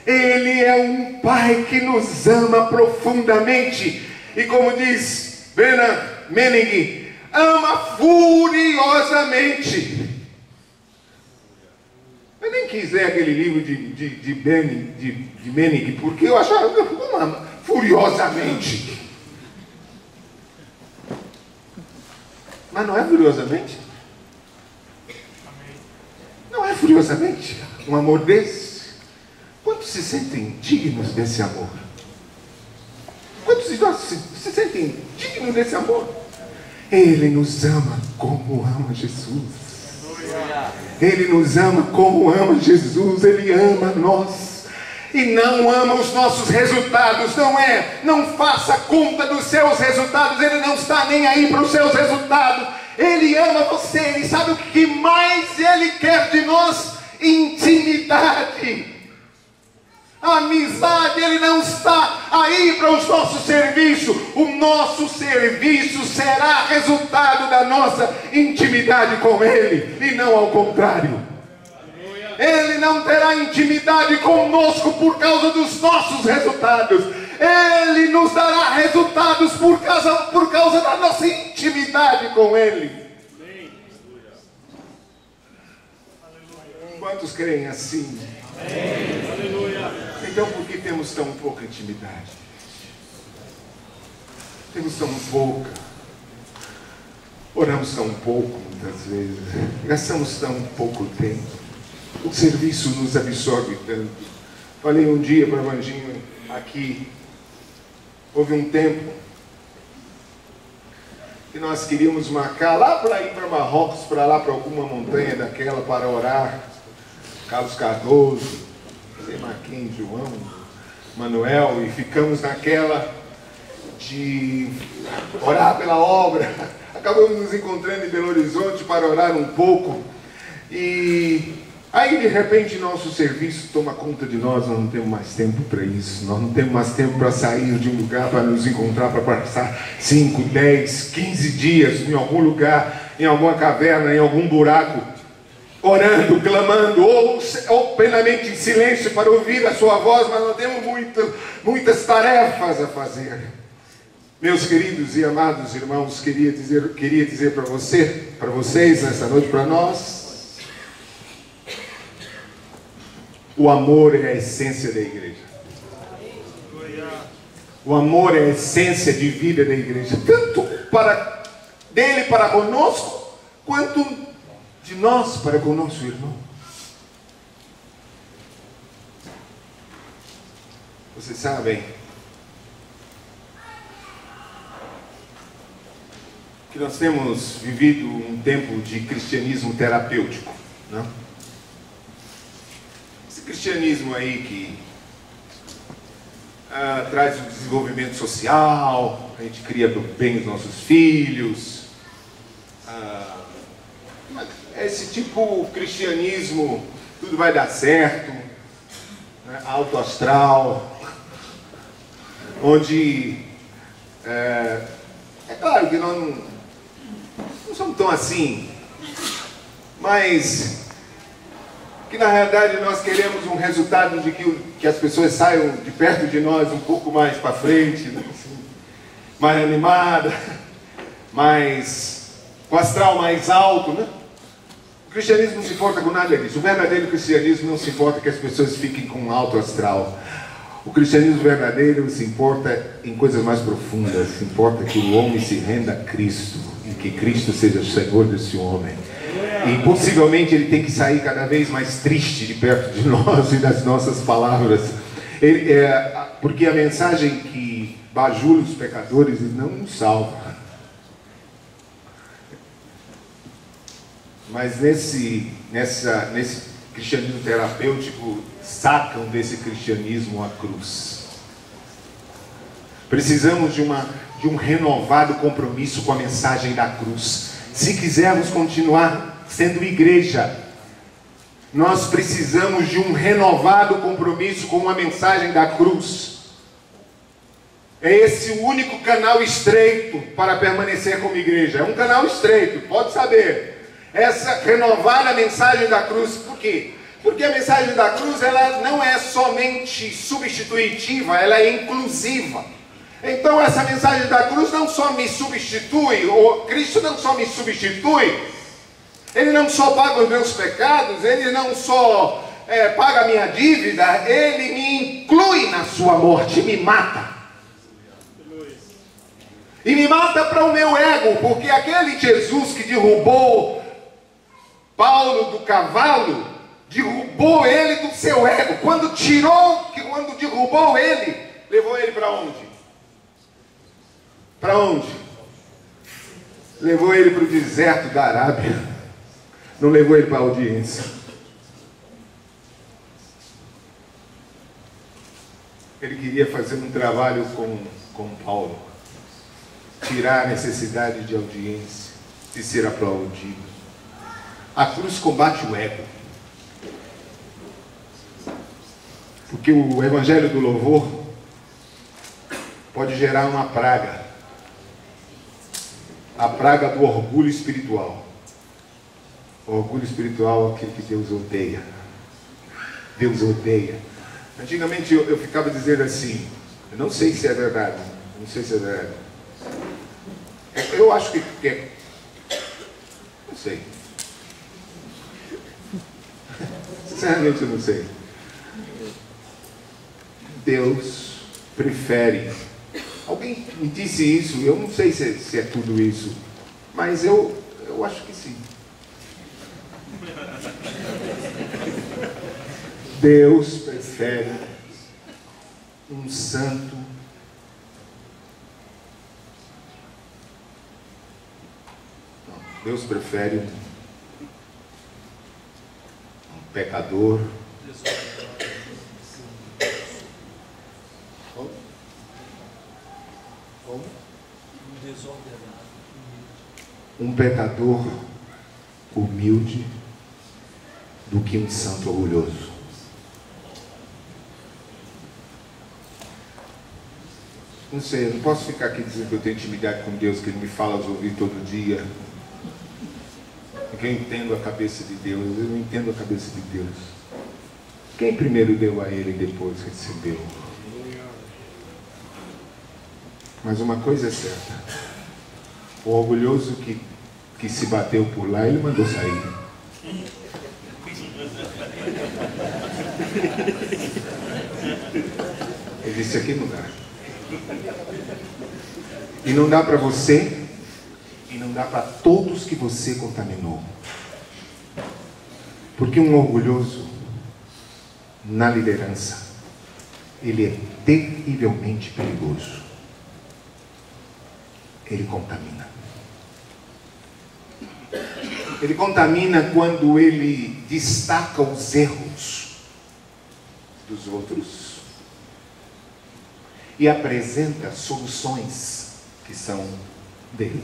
Ele é um Pai que nos ama profundamente. E como diz Bernard Menning, ama furiosamente. Eu nem quis ler aquele livro de Menning, porque eu achava, como ama furiosamente? Mas não é furiosamente? Não é furiosamente um amor desse? Quantos se sentem dignos desse amor? Quantos de nós se sentem dignos desse amor? Ele nos ama como ama Jesus. Ele nos ama como ama Jesus. Ele ama nós. E não ama os nossos resultados. Não faça conta dos seus resultados. Ele não está nem aí para os seus resultados. Ele ama você. Ele sabe o que mais Ele quer de nós? Intimidade. Amizade. Ele não está aí para os nossos serviços. O nosso serviço será resultado da nossa intimidade com Ele, e não ao contrário. Ele não terá intimidade conosco por causa dos nossos resultados. Ele nos dará resultados por causa da nossa intimidade com Ele. Quantos creem assim? Então, por que temos tão pouca intimidade? Temos tão pouca. Oramos tão pouco, muitas vezes. Gastamos tão pouco tempo. O serviço nos absorve tanto. Falei um dia para o Evanginho aqui. Houve um tempo que nós queríamos marcar lá para ir para Marrocos, para lá para alguma montanha daquela para orar. Carlos Cardoso, Marquinhos, João, Manuel, e ficamos naquela de orar pela obra. Acabamos nos encontrando em Belo Horizonte para orar um pouco. E aí de repente nosso serviço toma conta de nós. Nós não temos mais tempo para isso. Nós não temos mais tempo para sair de um lugar para nos encontrar, para passar 5, 10, 15 dias em algum lugar, em alguma caverna, em algum buraco, orando, clamando, ou plenamente em silêncio para ouvir a sua voz. Mas nós temos muitas tarefas a fazer. Meus queridos e amados irmãos, queria dizer para vocês nessa noite, para nós, o amor é a essência da igreja. O amor é a essência de vida da igreja, tanto dele para conosco, quanto de nós para com o nosso irmão. Vocês sabem que nós temos vivido um tempo de cristianismo terapêutico, não? Esse cristianismo aí que traz o desenvolvimento social, a gente cria bem os nossos filhos, esse tipo de cristianismo, tudo vai dar certo, né? Alto astral, onde é claro que nós são tão assim, mas que na realidade nós queremos um resultado de que as pessoas saiam de perto de nós um pouco mais para frente, né? Assim, mais animada, mais com o astral mais alto, né? O cristianismo não se importa com nada disso. O verdadeiro cristianismo não se importa que as pessoas fiquem com alto astral. O cristianismo verdadeiro se importa em coisas mais profundas. Se importa que o homem se renda a Cristo e que Cristo seja o Senhor desse homem. E possivelmente ele tem que sair cada vez mais triste de perto de nós e das nossas palavras. Porque a mensagem que bajula os pecadores não nos salva. Mas nesse cristianismo terapêutico, sacam desse cristianismo a cruz. Precisamos de um renovado compromisso com a mensagem da cruz. Se quisermos continuar sendo igreja, nós precisamos de um renovado compromisso com a mensagem da cruz. É esse o único canal estreito para permanecer como igreja. É um canal estreito, pode saber. Essa renovada mensagem da cruz. Por quê? Porque a mensagem da cruz, ela não é somente substitutiva, ela é inclusiva. Então essa mensagem da cruz não só me substitui, Cristo não só me substitui, Ele não só paga os meus pecados, Ele não só paga a minha dívida, Ele me inclui na sua morte, me mata. E me mata para o meu ego, porque aquele Jesus que derrubou Paulo do cavalo, derrubou ele do seu ego. Quando derrubou ele, levou ele para onde? Para onde? Levou ele para o deserto da Arábia. Não levou ele para a audiência. Ele queria fazer um trabalho com Paulo. Tirar a necessidade de audiência, de ser aplaudido. A cruz combate o ego. Porque o evangelho do louvor pode gerar uma praga. A praga do orgulho espiritual. O orgulho espiritual é aquele que Deus odeia. Deus odeia. Antigamente eu ficava dizendo assim, eu não sei se é verdade, não sei se é verdade. Eu acho que é. Não sei. Sinceramente eu não sei. Deus prefere. Alguém me disse isso, eu não sei se é tudo isso, mas eu acho que sim. Deus prefere um santo Deus prefere um pecador um pecador humilde do que um santo orgulhoso. Não sei, eu não posso ficar aqui dizendo que eu tenho intimidade com Deus, que Ele me fala aos ouvidos todo dia. Porque eu entendo a cabeça de Deus, eu não entendo a cabeça de Deus. Quem primeiro deu a Ele e depois recebeu? Mas uma coisa é certa, o orgulhoso que se bateu por lá, Ele mandou sair. Ele disse, aqui não dá. E não dá para você, e não dá para todos que você contaminou. Porque um orgulhoso na liderança, ele é terrivelmente perigoso. Ele contamina. Ele contamina quando ele destaca os erros dos outros e apresenta soluções que são dele.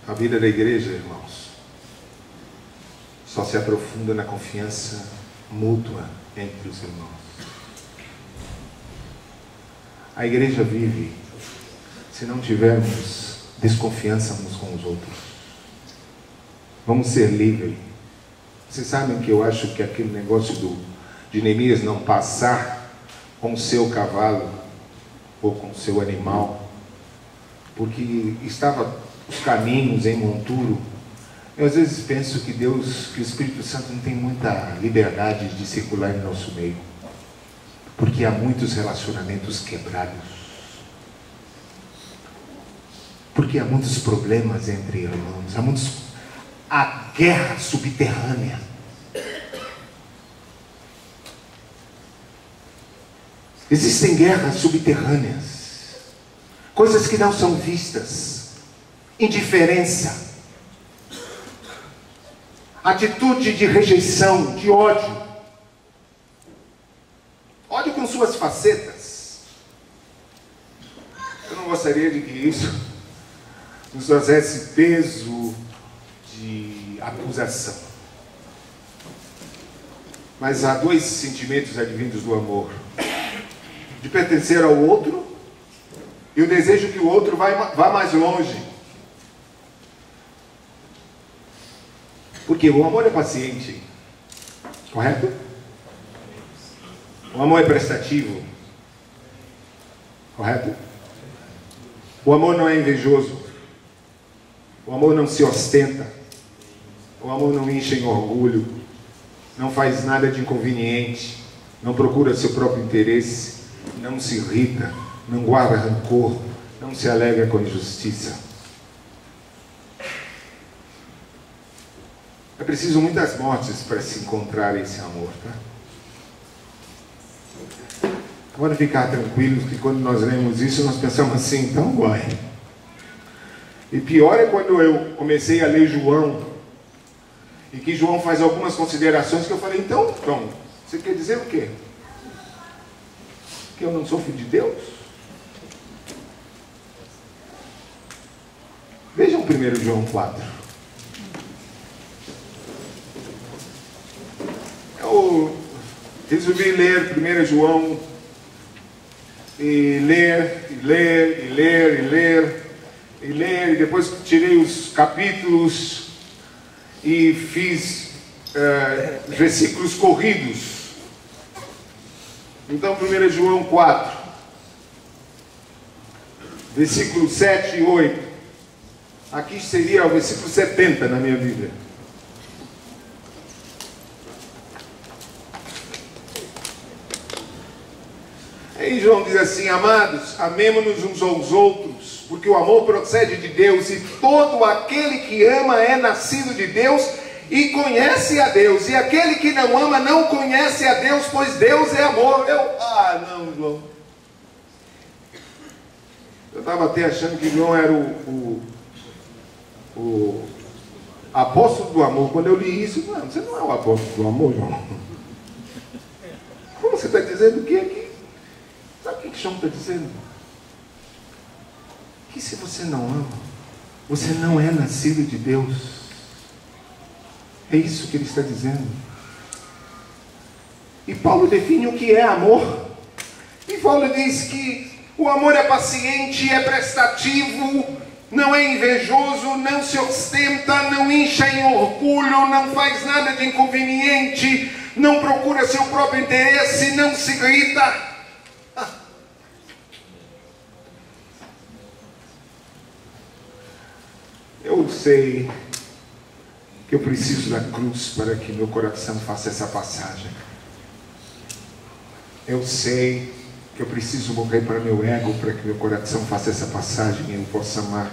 A vida da igreja, irmãos, só se aprofunda na confiança mútua entre os irmãos. A igreja vive se não tivermos desconfiança uns com os outros. Vamos ser livres. Vocês sabem que eu acho que aquele negócio de Neemias não passar com o seu cavalo ou com o seu animal, porque estava os caminhos em monturo. Eu às vezes penso que Deus, que o Espírito Santo não tem muita liberdade de circular em nosso meio, porque há muitos relacionamentos quebrados, porque há muitos problemas entre irmãos, há guerra subterrânea. Existem guerras subterrâneas, coisas que não são vistas, indiferença, atitude de rejeição, de ódio, ódio com suas facetas. Eu não gostaria de que isso nos trouxesse peso de acusação. Mas há dois sentimentos advindos do amor: de pertencer ao outro e o desejo que o outro vá mais longe. Porque o amor é paciente, correto? O amor é prestativo, correto? O amor não é invejoso. O amor não se ostenta. O amor não enche em orgulho. Não faz nada de inconveniente. Não procura seu próprio interesse. Não se irrita. Não guarda rancor. Não se alegra com injustiça. É preciso muitas mortes para se encontrar esse amor, tá? Agora ficar tranquilos que quando nós lemos isso, nós pensamos assim, então vai. E pior é quando eu comecei a ler João, e que João faz algumas considerações que eu falei, então, você quer dizer o quê? Que eu não sou filho de Deus? Vejam 1 João 4. Eu resolvi ler 1 João, e ler, e depois tirei os capítulos e fiz versículos corridos. Então 1 João 4, versículos 7 e 8. Aqui seria o versículo 70 na minha Bíblia. Aí João diz assim: amados, amemo-nos uns aos outros, porque o amor procede de Deus, e todo aquele que ama é nascido de Deus e conhece a Deus, e aquele que não ama não conhece a Deus, pois Deus é amor. Não, João. Eu estava até achando que João era o apóstolo do amor. Quando eu li isso, não, você não é o apóstolo do amor, João. Como você está dizendo que aqui? Sabe o que João está dizendo? Que se você não ama, você não é nascido de Deus. É isso que ele está dizendo. E Paulo define o que é amor. E Paulo diz que o amor é paciente, é prestativo, não é invejoso, não se ostenta, não incha em orgulho, não faz nada de inconveniente, não procura seu próprio interesse, não se irrita. Eu sei que eu preciso da cruz para que meu coração faça essa passagem. Eu sei que eu preciso morrer para meu ego para que meu coração faça essa passagem e eu possa amar.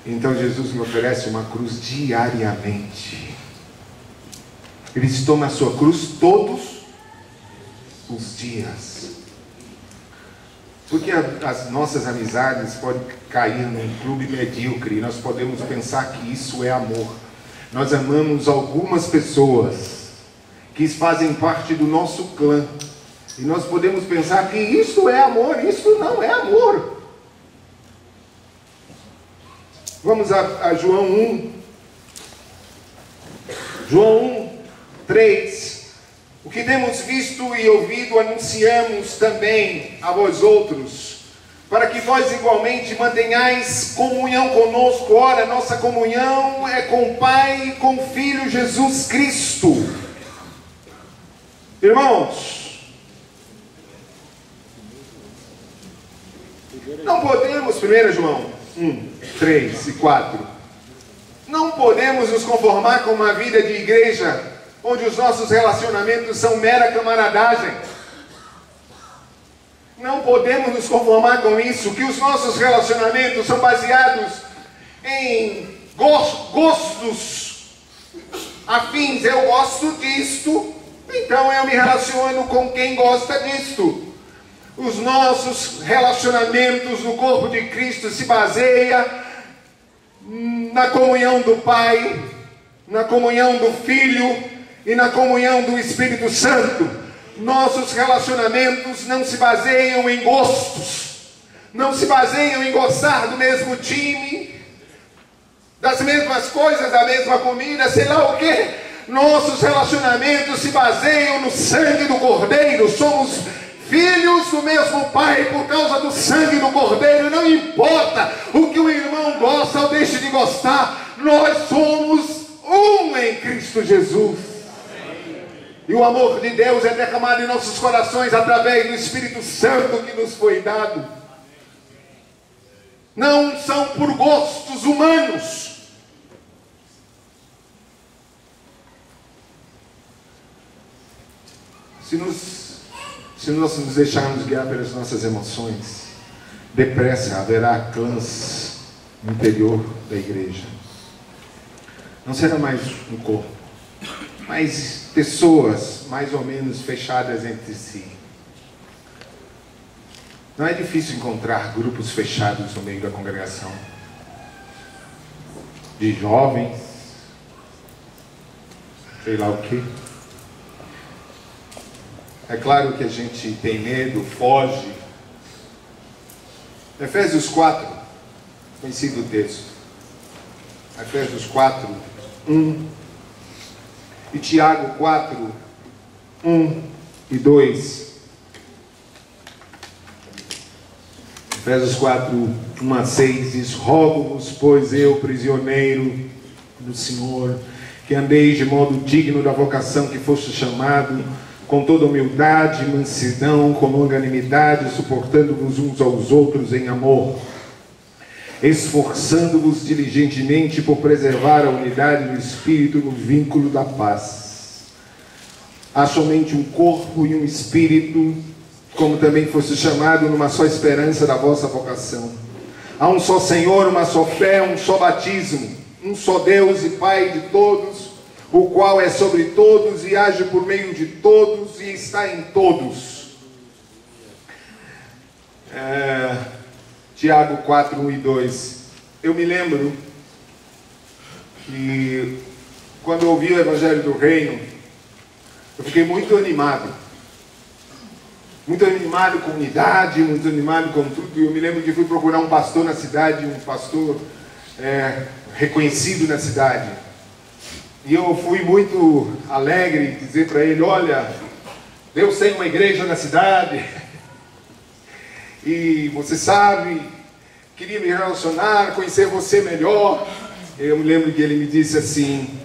Então Jesus me oferece uma cruz diariamente. Ele toma a sua cruz todos os dias. Porque as nossas amizades podem cair num clube medíocre e nós podemos pensar que isso é amor. Nós amamos algumas pessoas que fazem parte do nosso clã e nós podemos pensar que isso é amor. Isso não é amor. Vamos a João 1. João 1, 3. O que temos visto e ouvido anunciamos também a vós outros, para que vós igualmente mantenhais comunhão conosco. Ora, nossa comunhão é com o Pai e com o Filho Jesus Cristo. Irmãos, não podemos, 1 João 1, 3 e 4, não podemos nos conformar com uma vida de igreja onde os nossos relacionamentos são mera camaradagem. Não podemos nos conformar com isso, que os nossos relacionamentos são baseados em gostos afins. Eu gosto disto, então eu me relaciono com quem gosta disto. Os nossos relacionamentos no corpo de Cristo se baseiam na comunhão do Pai, na comunhão do Filho e na comunhão do Espírito Santo. Nossos relacionamentos não se baseiam em gostos, não se baseiam em gostar do mesmo time, das mesmas coisas, da mesma comida, sei lá o que. Nossos relacionamentos se baseiam no sangue do Cordeiro. Somos filhos do mesmo Pai por causa do sangue do Cordeiro. Não importa o que o irmão gosta ou deixe de gostar, nós somos um em Cristo Jesus. E o amor de Deus é derramado em nossos corações através do Espírito Santo que nos foi dado. Não são por gostos humanos. Se nós nos deixarmos guiar pelas nossas emoções, depressa haverá clãs no interior da igreja. Não será mais um corpo, mas pessoas mais ou menos fechadas entre si. Não é difícil encontrar grupos fechados no meio da congregação, de jovens, sei lá o que. É claro que a gente tem medo, foge. Efésios 4, conhecido o texto. Efésios 4, 1. E Tiago 4, 1 e 2. Efésios 4, 1 a 6 diz: rogo-vos, pois eu, prisioneiro do Senhor, que andeis de modo digno da vocação que foste chamado, com toda humildade, mansidão, com longanimidade, suportando-vos uns aos outros em amor, esforçando-vos diligentemente por preservar a unidade do Espírito no vínculo da paz. Há somente um corpo e um Espírito, como também foste chamado numa só esperança da vossa vocação. Há um só Senhor, uma só fé, um só batismo, um só Deus e Pai de todos, o qual é sobre todos e age por meio de todos e está em todos. Tiago 4, 1 e 2. Eu me lembro que quando eu ouvi o Evangelho do Reino, eu fiquei muito animado. Muito animado com unidade, muito animado com tudo. E eu me lembro que fui procurar um pastor na cidade, um pastor reconhecido na cidade. E eu fui muito alegre dizer para ele: olha, Deus tem uma igreja na cidade. E você sabe, queria me relacionar, conhecer você melhor. Eu me lembro que ele me disse assim: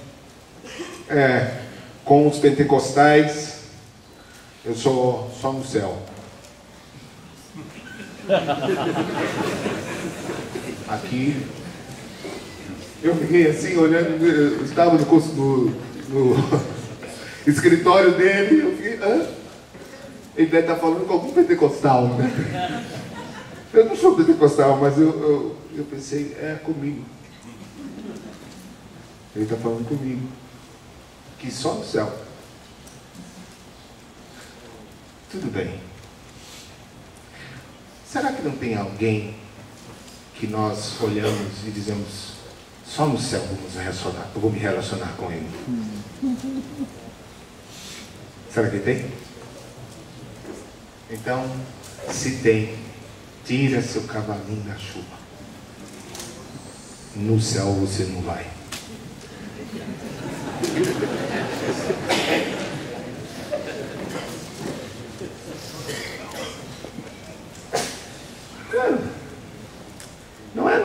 com os pentecostais, eu sou só no céu. Aqui, eu fiquei assim, olhando, eu estava no escritório dele, eu fiquei, ele deve estar falando com algum pentecostal, né? Eu não sou pentecostal, mas eu pensei, comigo. Ele está falando comigo. Que só no céu. Tudo bem. Será que não tem alguém que nós olhamos e dizemos: só no céu eu vou me relacionar com ele? Será que tem? Então, se tem, tira seu cavalinho da chuva. No céu você não vai.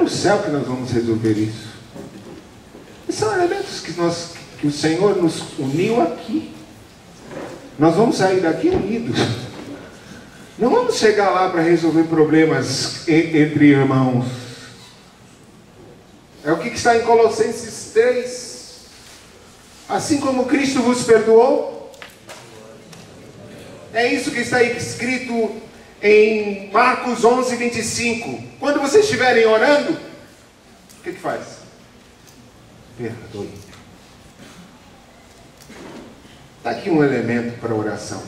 no céu que nós vamos resolver isso. E são elementos que o Senhor nos uniu aqui. Nós vamos sair daqui unidos. Não vamos chegar lá para resolver problemas entre irmãos. É o que está em Colossenses 3. Assim como Cristo vos perdoou. É isso que está aí escrito em Marcos 11, 25. Quando vocês estiverem orando, o que faz? Perdoe. Está aqui um elemento para oração.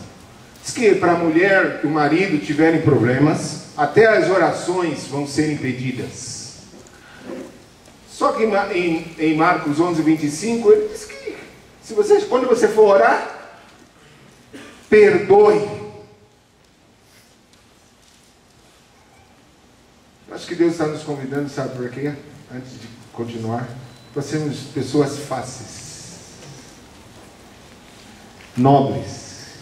Diz que para a mulher e o marido tiverem problemas, até as orações vão ser impedidas. Só que em Marcos 11, 25, ele diz que quando você for orar, perdoe. Acho que Deus está nos convidando, sabe por quê? Antes de continuar, para sermos pessoas fáceis, nobres,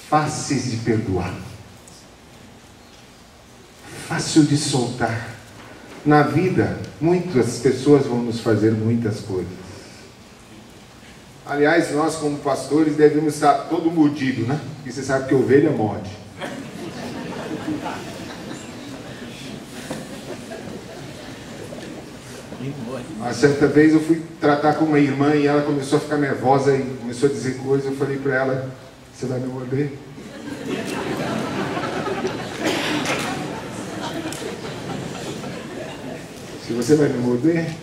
fáceis de perdoar, fácil de soltar. Na vida, muitas pessoas vão nos fazer muitas coisas. Aliás, nós como pastores devemos estar todo mordido, né? Porque você sabe que ovelha morde. Uma certa vez eu fui tratar com uma irmã e ela começou a ficar nervosa e começou a dizer coisas. Eu falei para ela: você vai me morder? Se você vai me morder,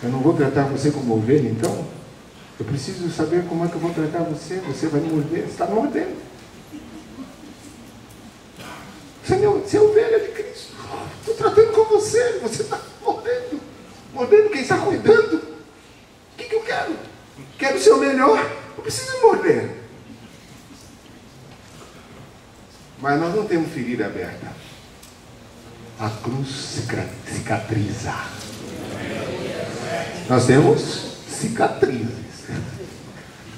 eu não vou tratar você como ovelha, então eu preciso saber como é que eu vou tratar você. Você vai me morder? Você está me mordendo. Você é ovelha de Cristo. Estou tratando com você. Você está mordendo. Mordendo quem está cuidando. O que eu quero? Quero ser o melhor. Eu preciso morder. Mas nós não temos ferida aberta. A cruz cicatriza. Nós temos cicatrizes.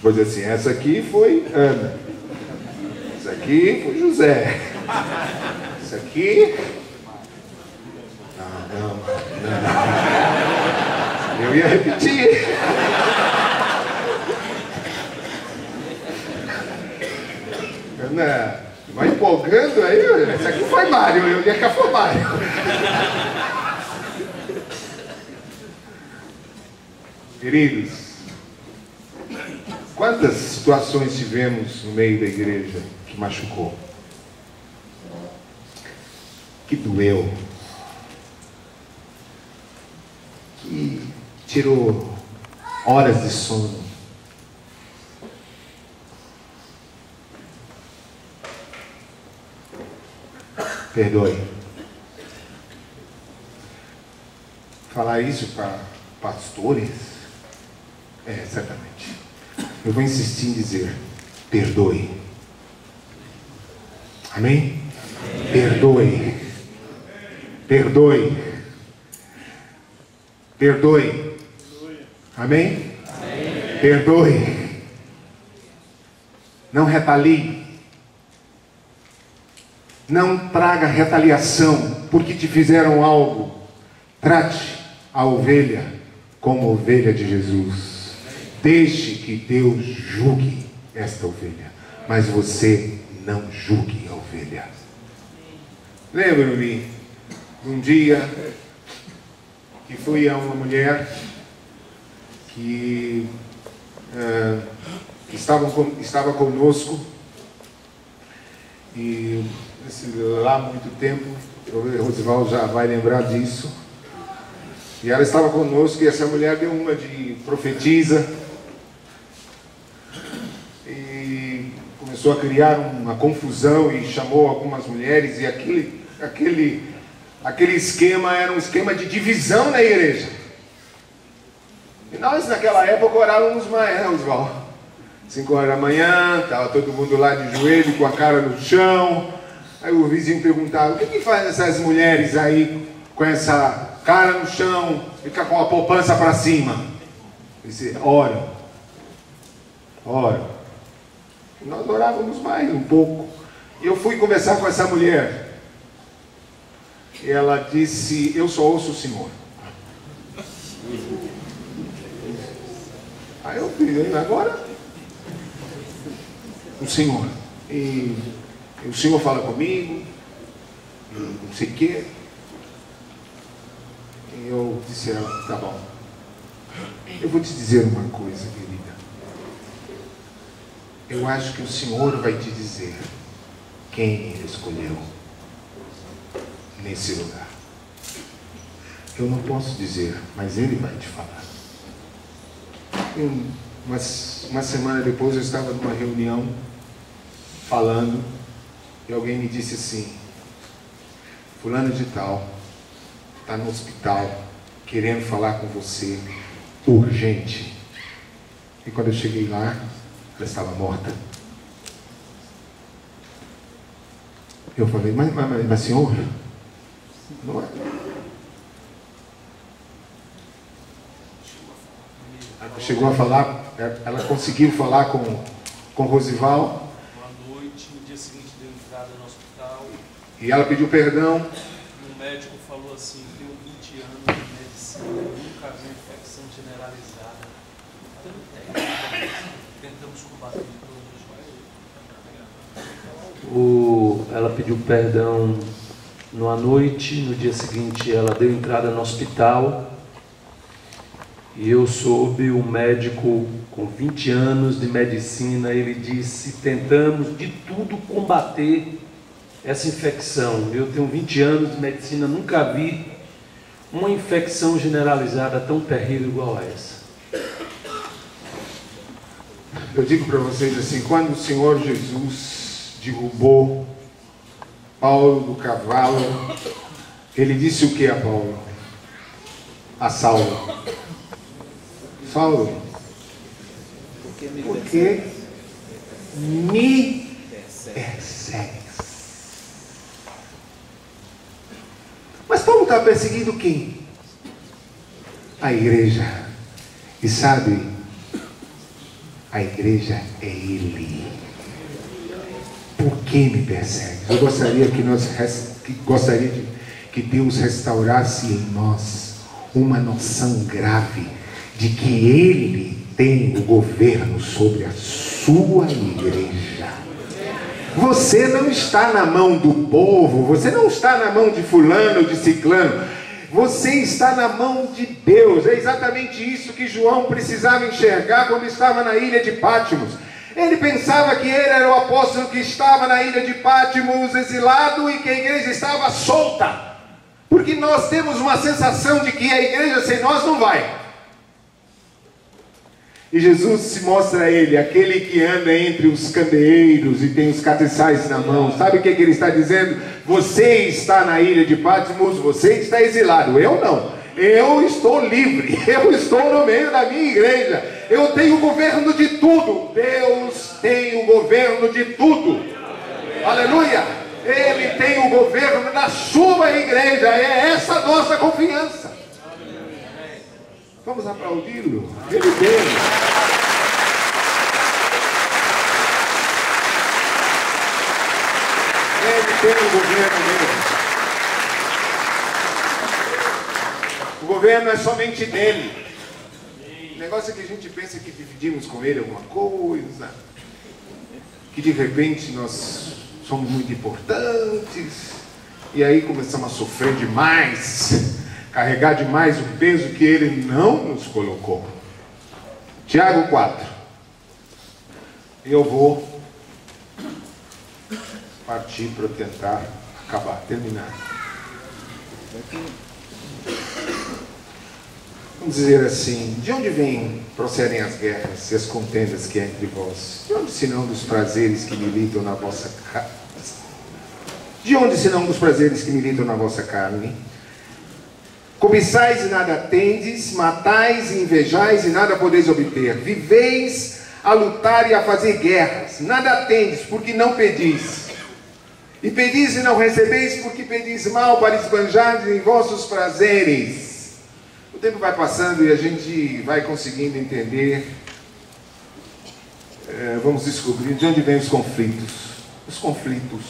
Vou dizer assim: essa aqui foi Ana. Essa aqui foi José. Essa aqui... Não. Eu ia repetir. Ana, vai empolgando aí. Essa aqui foi Mário. Eu ia que foi Mário. Queridos, quantas situações tivemos no meio da igreja que machucou, que doeu, que tirou horas de sono? Perdoe. Falar isso para pastores? Certamente. Eu vou insistir em dizer: perdoe. Amém? Amém. Perdoe. Perdoe. Perdoe. Amém? Amém? Perdoe. Não retalie. Não traga retaliação porque te fizeram algo. Trate a ovelha como ovelha de Jesus. Deixe que Deus julgue esta ovelha, mas você não julgue a ovelha. Lembro-me de um dia que fui a uma mulher que estava conosco, e lá há muito tempo, o Rosival já vai lembrar disso, e ela estava conosco, e essa mulher deu uma de profetisa, e começou a criar uma confusão, e chamou algumas mulheres, e aquele esquema era um esquema de divisão na igreja. E nós naquela época orávamos mais, né, Oswaldo? 5 horas da manhã, estava todo mundo lá de joelho, com a cara no chão. Aí o vizinho perguntava: o que faz essas mulheres aí com essa cara no chão, fica com a poupança para cima? Ele disse: ora. E nós orávamos mais um pouco. E eu fui conversar com essa mulher. E ela disse: eu só ouço o Senhor. Aí eu falei: agora o Senhor. E o Senhor fala comigo, não sei o quê. E eu disse a ela: tá bom. Eu vou te dizer uma coisa, querida. Eu acho que o Senhor vai te dizer quem Ele escolheu nesse lugar. Eu não posso dizer, mas Ele vai te falar. Uma semana depois eu estava numa reunião falando e alguém me disse assim: fulano de tal está no hospital querendo falar com você urgente. E quando eu cheguei lá, ela estava morta. Eu falei: mas senhor, não é? Ela chegou a falar, ela conseguiu falar com Rosival. Uma noite, no dia seguinte deu entrada no hospital. E ela pediu perdão. O médico falou assim: tenho 20 anos de medicina, nunca vi infecção generalizada. Tentamos combater de todos os meios. Ela pediu perdão numa noite, no dia seguinte ela deu entrada no hospital. E eu soube, um médico com 20 anos de medicina, ele disse: tentamos de tudo combater essa infecção. Eu tenho 20 anos de medicina, nunca vi uma infecção generalizada tão terrível igual a essa. Eu digo para vocês assim: quando o Senhor Jesus derrubou Paulo do cavalo, Ele disse o que a Paulo? A Saulo: Saulo, porque me persegues. Mas Paulo está perseguindo quem? A igreja. E sabe, a igreja é Ele. Por que me persegues? Eu gostaria que Deus restaurasse em nós uma noção grave de que Ele tem o governo sobre a sua igreja. Você não está na mão do povo, você não está na mão de fulano, de ciclano, você está na mão de Deus. É exatamente isso que João precisava enxergar quando estava na ilha de Patmos. Ele pensava que ele era o apóstolo que estava na ilha de Patmos, exilado, e que a igreja estava solta. Porque nós temos uma sensação de que a igreja sem nós não vai. E Jesus se mostra a ele, aquele que anda entre os candeeiros e tem os castiçais na mão. Sabe o que ele está dizendo? Você está na ilha de Patmos, você está exilado. Eu não. Eu estou livre. Eu estou no meio da minha igreja. Eu tenho o governo de tudo. Deus tem o governo de tudo. Aleluia. Ele tem o governo da sua igreja. É essa a nossa confiança. Vamos aplaudi-lo. Ele tem. Ele tem o governo dele. O governo é somente dele. O negócio é que a gente pensa que dividimos com ele alguma coisa, que de repente nós somos muito importantes, e aí começamos a sofrer demais, carregar demais o peso que Ele não nos colocou. Tiago 4. Eu vou partir para tentar acabar, terminar. Vamos dizer assim: de onde procedem as guerras e as contendas que há entre vós? De onde senão dos prazeres que militam na vossa carne? De onde senão dos prazeres que militam na vossa carne? Cobiçais e nada tendes, matais e invejais e nada podeis obter. Viveis a lutar e a fazer guerras, nada tendes, porque não pedis. E pedis e não recebeis, porque pedis mal para esbanjar em vossos prazeres. O tempo vai passando e a gente vai conseguindo entender. Vamos descobrir de onde vêm os conflitos. Os conflitos.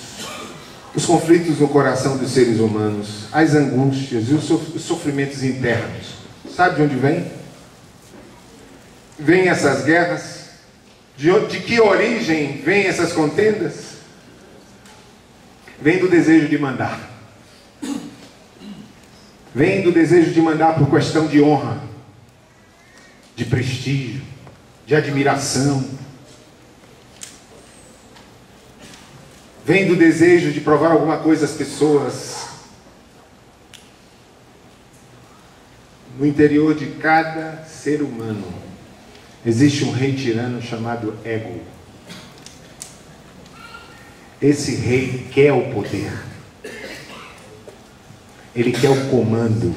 os conflitos no coração dos seres humanos, as angústias e os sofrimentos internos. Sabe de onde vem? Vêm essas guerras? De que origem vêm essas contendas? Vem do desejo de mandar. Vem do desejo de mandar por questão de honra, de prestígio, de admiração. Vem do desejo de provar alguma coisa às pessoas. No interior de cada ser humano existe um rei tirano chamado ego. Esse rei quer o poder. Ele quer o comando.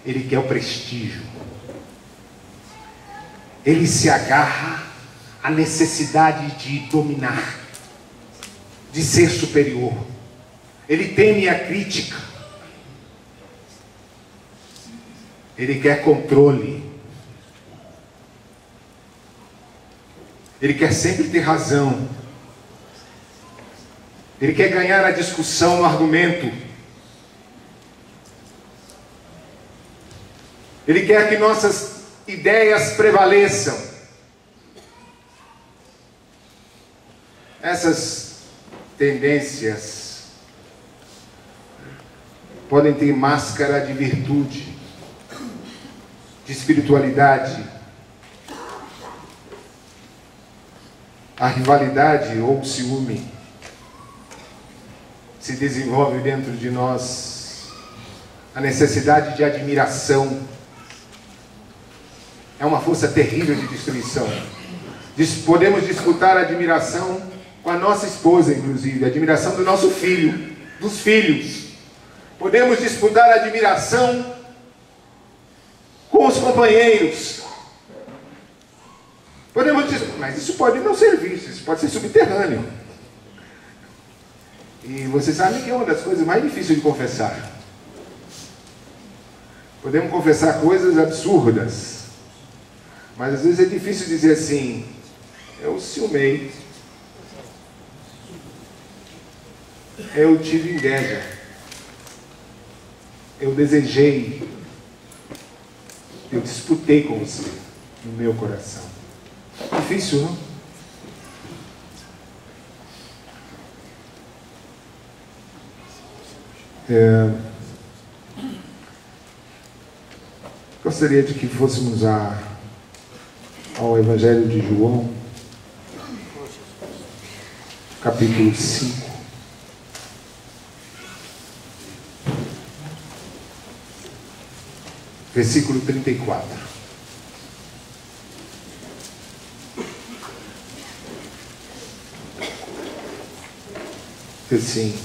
Ele quer o prestígio. Ele se agarra à necessidade de dominar, de ser superior. Ele teme a crítica. Ele quer controle. Ele quer sempre ter razão. Ele quer ganhar a discussão no argumento. Ele quer que nossas ideias prevaleçam. Essas tendências podem ter máscara de virtude, de espiritualidade. A rivalidade ou o ciúme se desenvolve dentro de nós. A necessidade de admiração é uma força terrível de destruição. Podemos disputar a admiração com a nossa esposa, inclusive, a admiração do nosso filho, dos filhos. Podemos disputar a admiração com os companheiros. Podemos disputar, mas isso pode não ser visto, isso pode ser subterrâneo. E você sabe que é uma das coisas mais difíceis de confessar. Podemos confessar coisas absurdas, mas às vezes é difícil dizer assim: eu ciumei, eu tive inveja, eu desejei, eu disputei com você no meu coração. Difícil, não? Gostaria de que fôssemos ao Evangelho de João, capítulo 5. Versículo 34. Diz assim: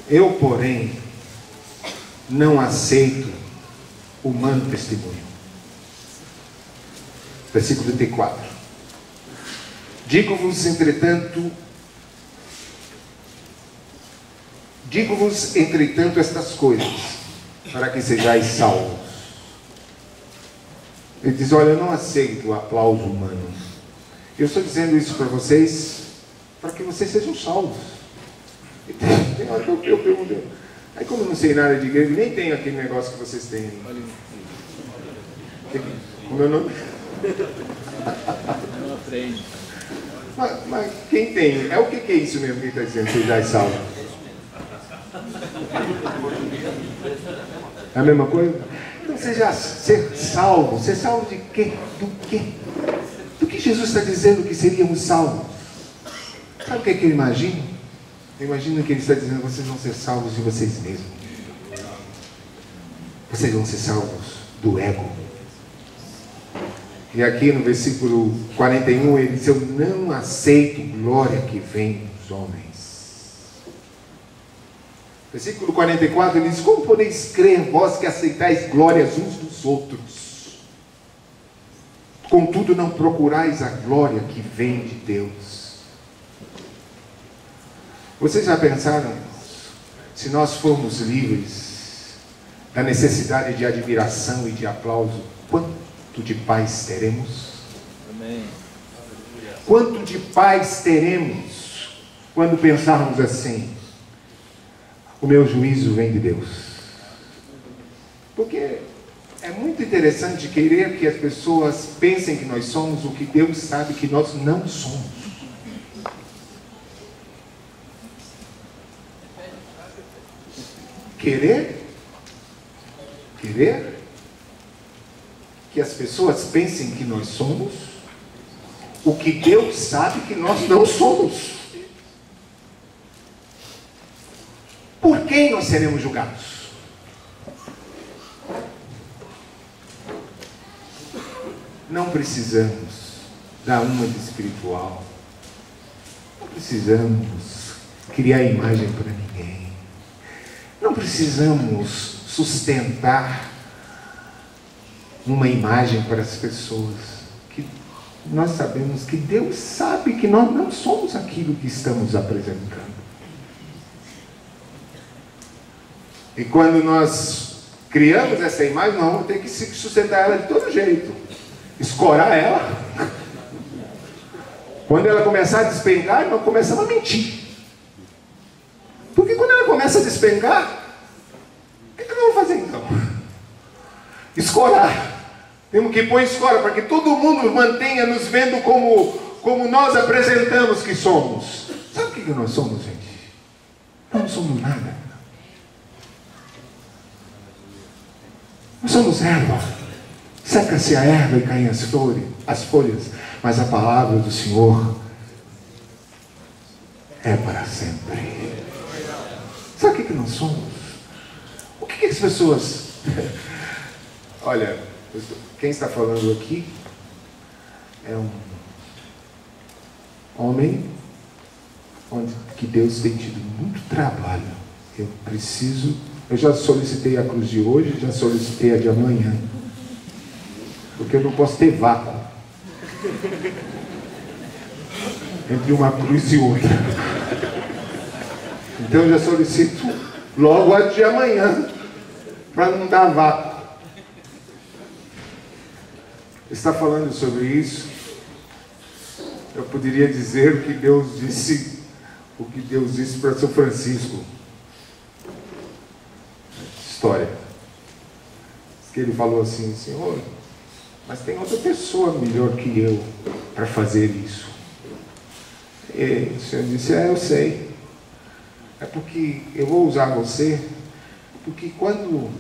eu, porém, não aceito humano testemunho. Versículo 34. Digo-vos, entretanto, estas coisas, para que sejais salvos. Ele diz: olha, eu não aceito o aplauso humano. Eu estou dizendo isso para vocês, para que vocês sejam salvos. E tem hora que eu pergunto, aí como eu não sei nada de igreja, nem tenho aquele negócio que vocês têm. Como eu não... Não aprende. Mas quem tem? É o que é isso mesmo que ele está dizendo, sejais salvos? É a mesma coisa? Então seja ser salvo de quê? Do quê? Do que Jesus está dizendo que seríamos salvos? Sabe o que eu imagino? Eu imagino que ele está dizendo: vocês vão ser salvos de vocês mesmos. Vocês vão ser salvos do ego. E aqui no versículo 41 ele diz: eu não aceito glória que vem dos homens. Versículo 44 ele diz: como podeis crer vós que aceitais glórias uns dos outros? Contudo não procurais a glória que vem de Deus. Vocês já pensaram, se nós formos livres da necessidade de admiração e de aplauso, quanto de paz teremos? Amém. Quanto de paz teremos quando pensarmos assim: o meu juízo vem de Deus. Porque é muito interessante querer que as pessoas pensem que nós somos o que Deus sabe que nós não somos. Querer que as pessoas pensem que nós somos o que Deus sabe que nós não somos. Por quem nós seremos julgados? Não precisamos dar uma de espiritual. Não precisamos criar imagem para ninguém. Não precisamos sustentar uma imagem para as pessoas. Que nós sabemos que Deus sabe que nós não somos aquilo que estamos apresentando. E quando nós criamos essa imagem, nós vamos ter que sustentar ela de todo jeito. Escorar ela. Quando ela começar a despencar, nós começamos a mentir. Porque quando ela começa a despencar, o que nós vamos fazer então? Escorar. Temos que pôr escora para que todo mundo mantenha nos vendo como nós apresentamos que somos. Sabe o que nós somos, gente? Nós não somos nada. Nós somos erva. Seca-se a erva e caem as folhas. Mas a palavra do Senhor é para sempre. Sabe o que nós somos? O que as pessoas... Olha, quem está falando aqui é um homem que Deus tem tido muito trabalho. Eu já solicitei a cruz de hoje, já solicitei a de amanhã. Porque eu não posso ter vácuo entre uma cruz e outra. Então eu já solicito logo a de amanhã, para não dar vácuo. Está falando sobre isso. Eu poderia dizer o que Deus disse para São Francisco. História. Que ele falou assim: Senhor, mas tem outra pessoa melhor que eu para fazer isso. E o Senhor disse: eu sei. É porque eu vou usar você, porque quando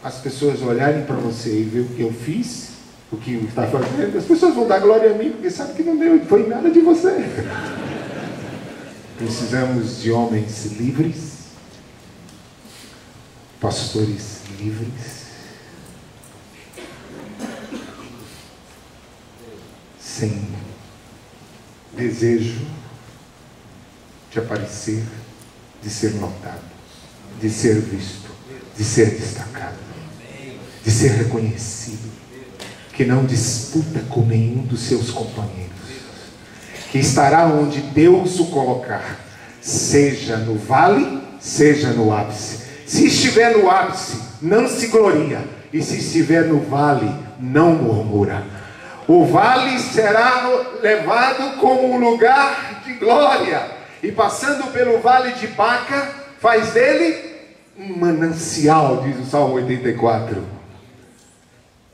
as pessoas olharem para você e ver o que eu fiz, o que está fazendo, as pessoas vão dar glória a mim, porque sabem que não foi nada de você. Precisamos de homens livres, pastores livres, sem desejo de aparecer, de ser notado, de ser visto, de ser destacado, de ser reconhecido, que não disputa com nenhum dos seus companheiros, que estará onde Deus o colocar, seja no vale, seja no ápice. Se estiver no ápice, não se gloria, e se estiver no vale, não murmura. O vale será levado como um lugar de glória, e passando pelo vale de Baca, faz dele um manancial, diz o Salmo 84.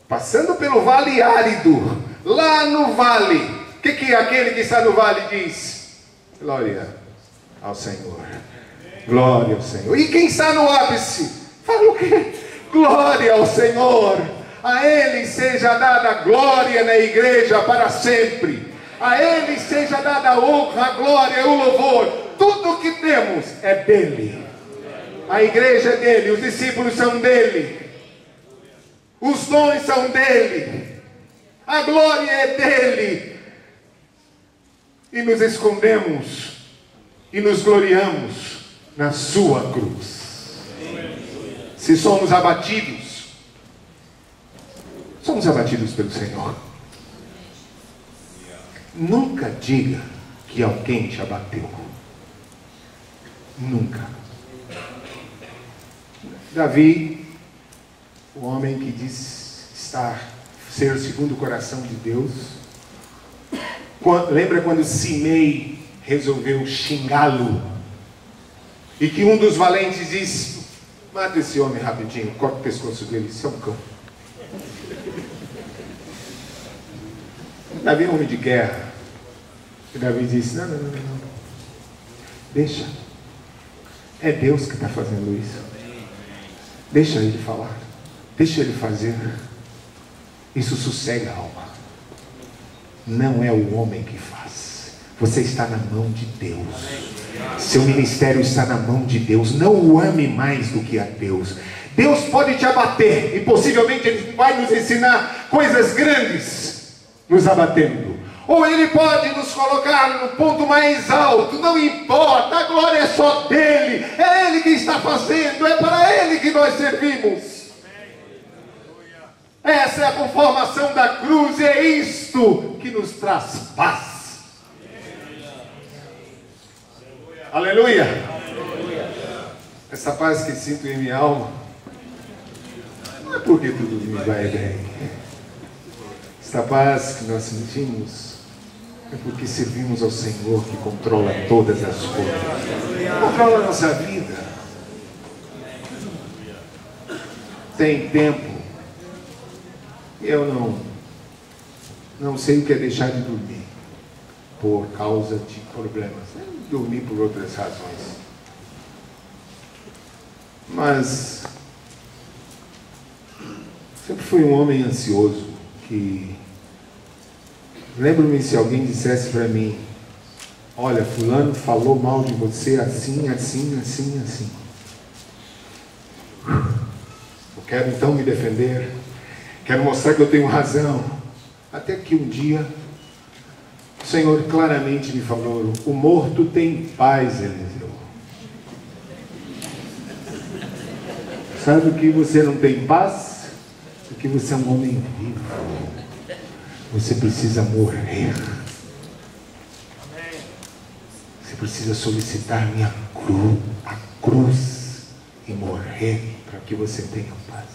Passando pelo vale árido, lá no vale, o que aquele que está no vale diz? Glória ao Senhor. Glória ao Senhor. E quem está no ápice? Fala o quê? Glória ao Senhor. A Ele seja dada glória na igreja para sempre. A Ele seja dada a honra, a glória e o louvor. Tudo o que temos é dele. A igreja é dele, os discípulos são dele. Os dons são dele. A glória é dele. E nos escondemos e nos gloriamos na sua cruz. Se somos abatidos pelo Senhor. Nunca diga que alguém te abateu. Nunca. Davi, o homem que diz ser segundo o coração de Deus, lembra quando Simei resolveu xingá-lo? E que um dos valentes disse: mata esse homem rapidinho, corta o pescoço dele, isso é um cão. Davi é um homem de guerra. E Davi disse: não, deixa. É Deus que está fazendo isso. Deixa ele falar. Deixa ele fazer. Isso sossega a alma. Não é o homem que faz. Você está na mão de Deus. Seu ministério está na mão de Deus. Não o ame mais do que a Deus. Deus pode te abater. E possivelmente Ele vai nos ensinar coisas grandes, nos abatendo. Ou Ele pode nos colocar no ponto mais alto. Não importa, a glória é só dEle. É Ele que está fazendo. É para Ele que nós servimos. Essa é a conformação da cruz. É isto que nos traz paz. Aleluia. Essa paz que sinto em minha alma não é porque tudo me vai bem. Essa paz que nós sentimos é porque servimos ao Senhor, que controla todas as coisas. Controla a nossa vida. Tem tempo. Eu não sei o que é deixar de dormir por causa de problemas. Eu dormi por outras razões. Mas sempre fui um homem ansioso que... Lembro-me se alguém dissesse para mim: olha, fulano falou mal de você assim, assim, assim, assim. Eu quero então me defender. Quero mostrar que eu tenho razão. Até que um dia o Senhor claramente me falou: o morto tem paz, Eliseu. Sabe o que você não tem paz? Porque você é um homem vivo. Você precisa morrer. Você precisa solicitar minha cruz, a cruz, e morrer para que você tenha paz.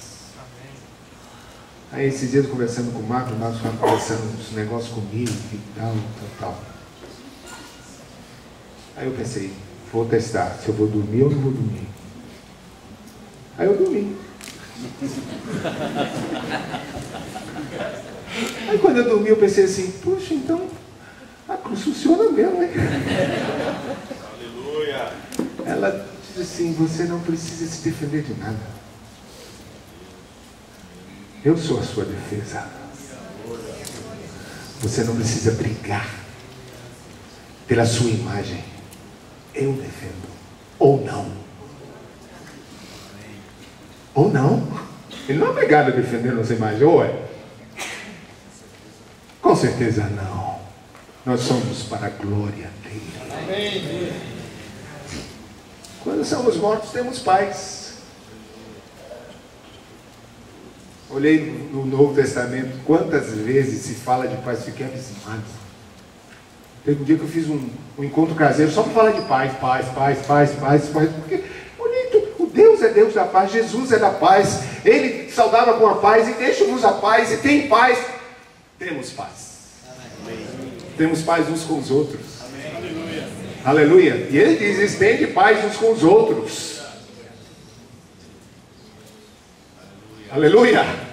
Aí esses dias conversando com o Marcos estava conversando uns negócios comigo e tal. Aí eu pensei: vou testar se eu vou dormir ou não vou dormir. Aí eu dormi. Aí quando eu dormi eu pensei assim: puxa, então a cruz funciona mesmo, hein? Aleluia. Ela diz assim: você não precisa se defender de nada. Eu sou a sua defesa. Você não precisa brigar pela sua imagem. Eu defendo. Ou não. Ou não. Ele não é obrigado a defender a nossa imagem, ou é? Com certeza não. Nós somos para a glória dele. Amém. Quando somos mortos, temos paz. Olhei no Novo Testamento, quantas vezes se fala de paz, fiquei abismado. Teve um dia que eu fiz um encontro caseiro só para falar de paz, porque olhei, o Deus é Deus da paz, Jesus é da paz, Ele saudava com a paz e deixa-nos a paz e tem paz. Temos paz. Amém. Temos paz uns com os outros. Amém. Aleluia. E Ele diz: estende paz uns com os outros. Aleluia.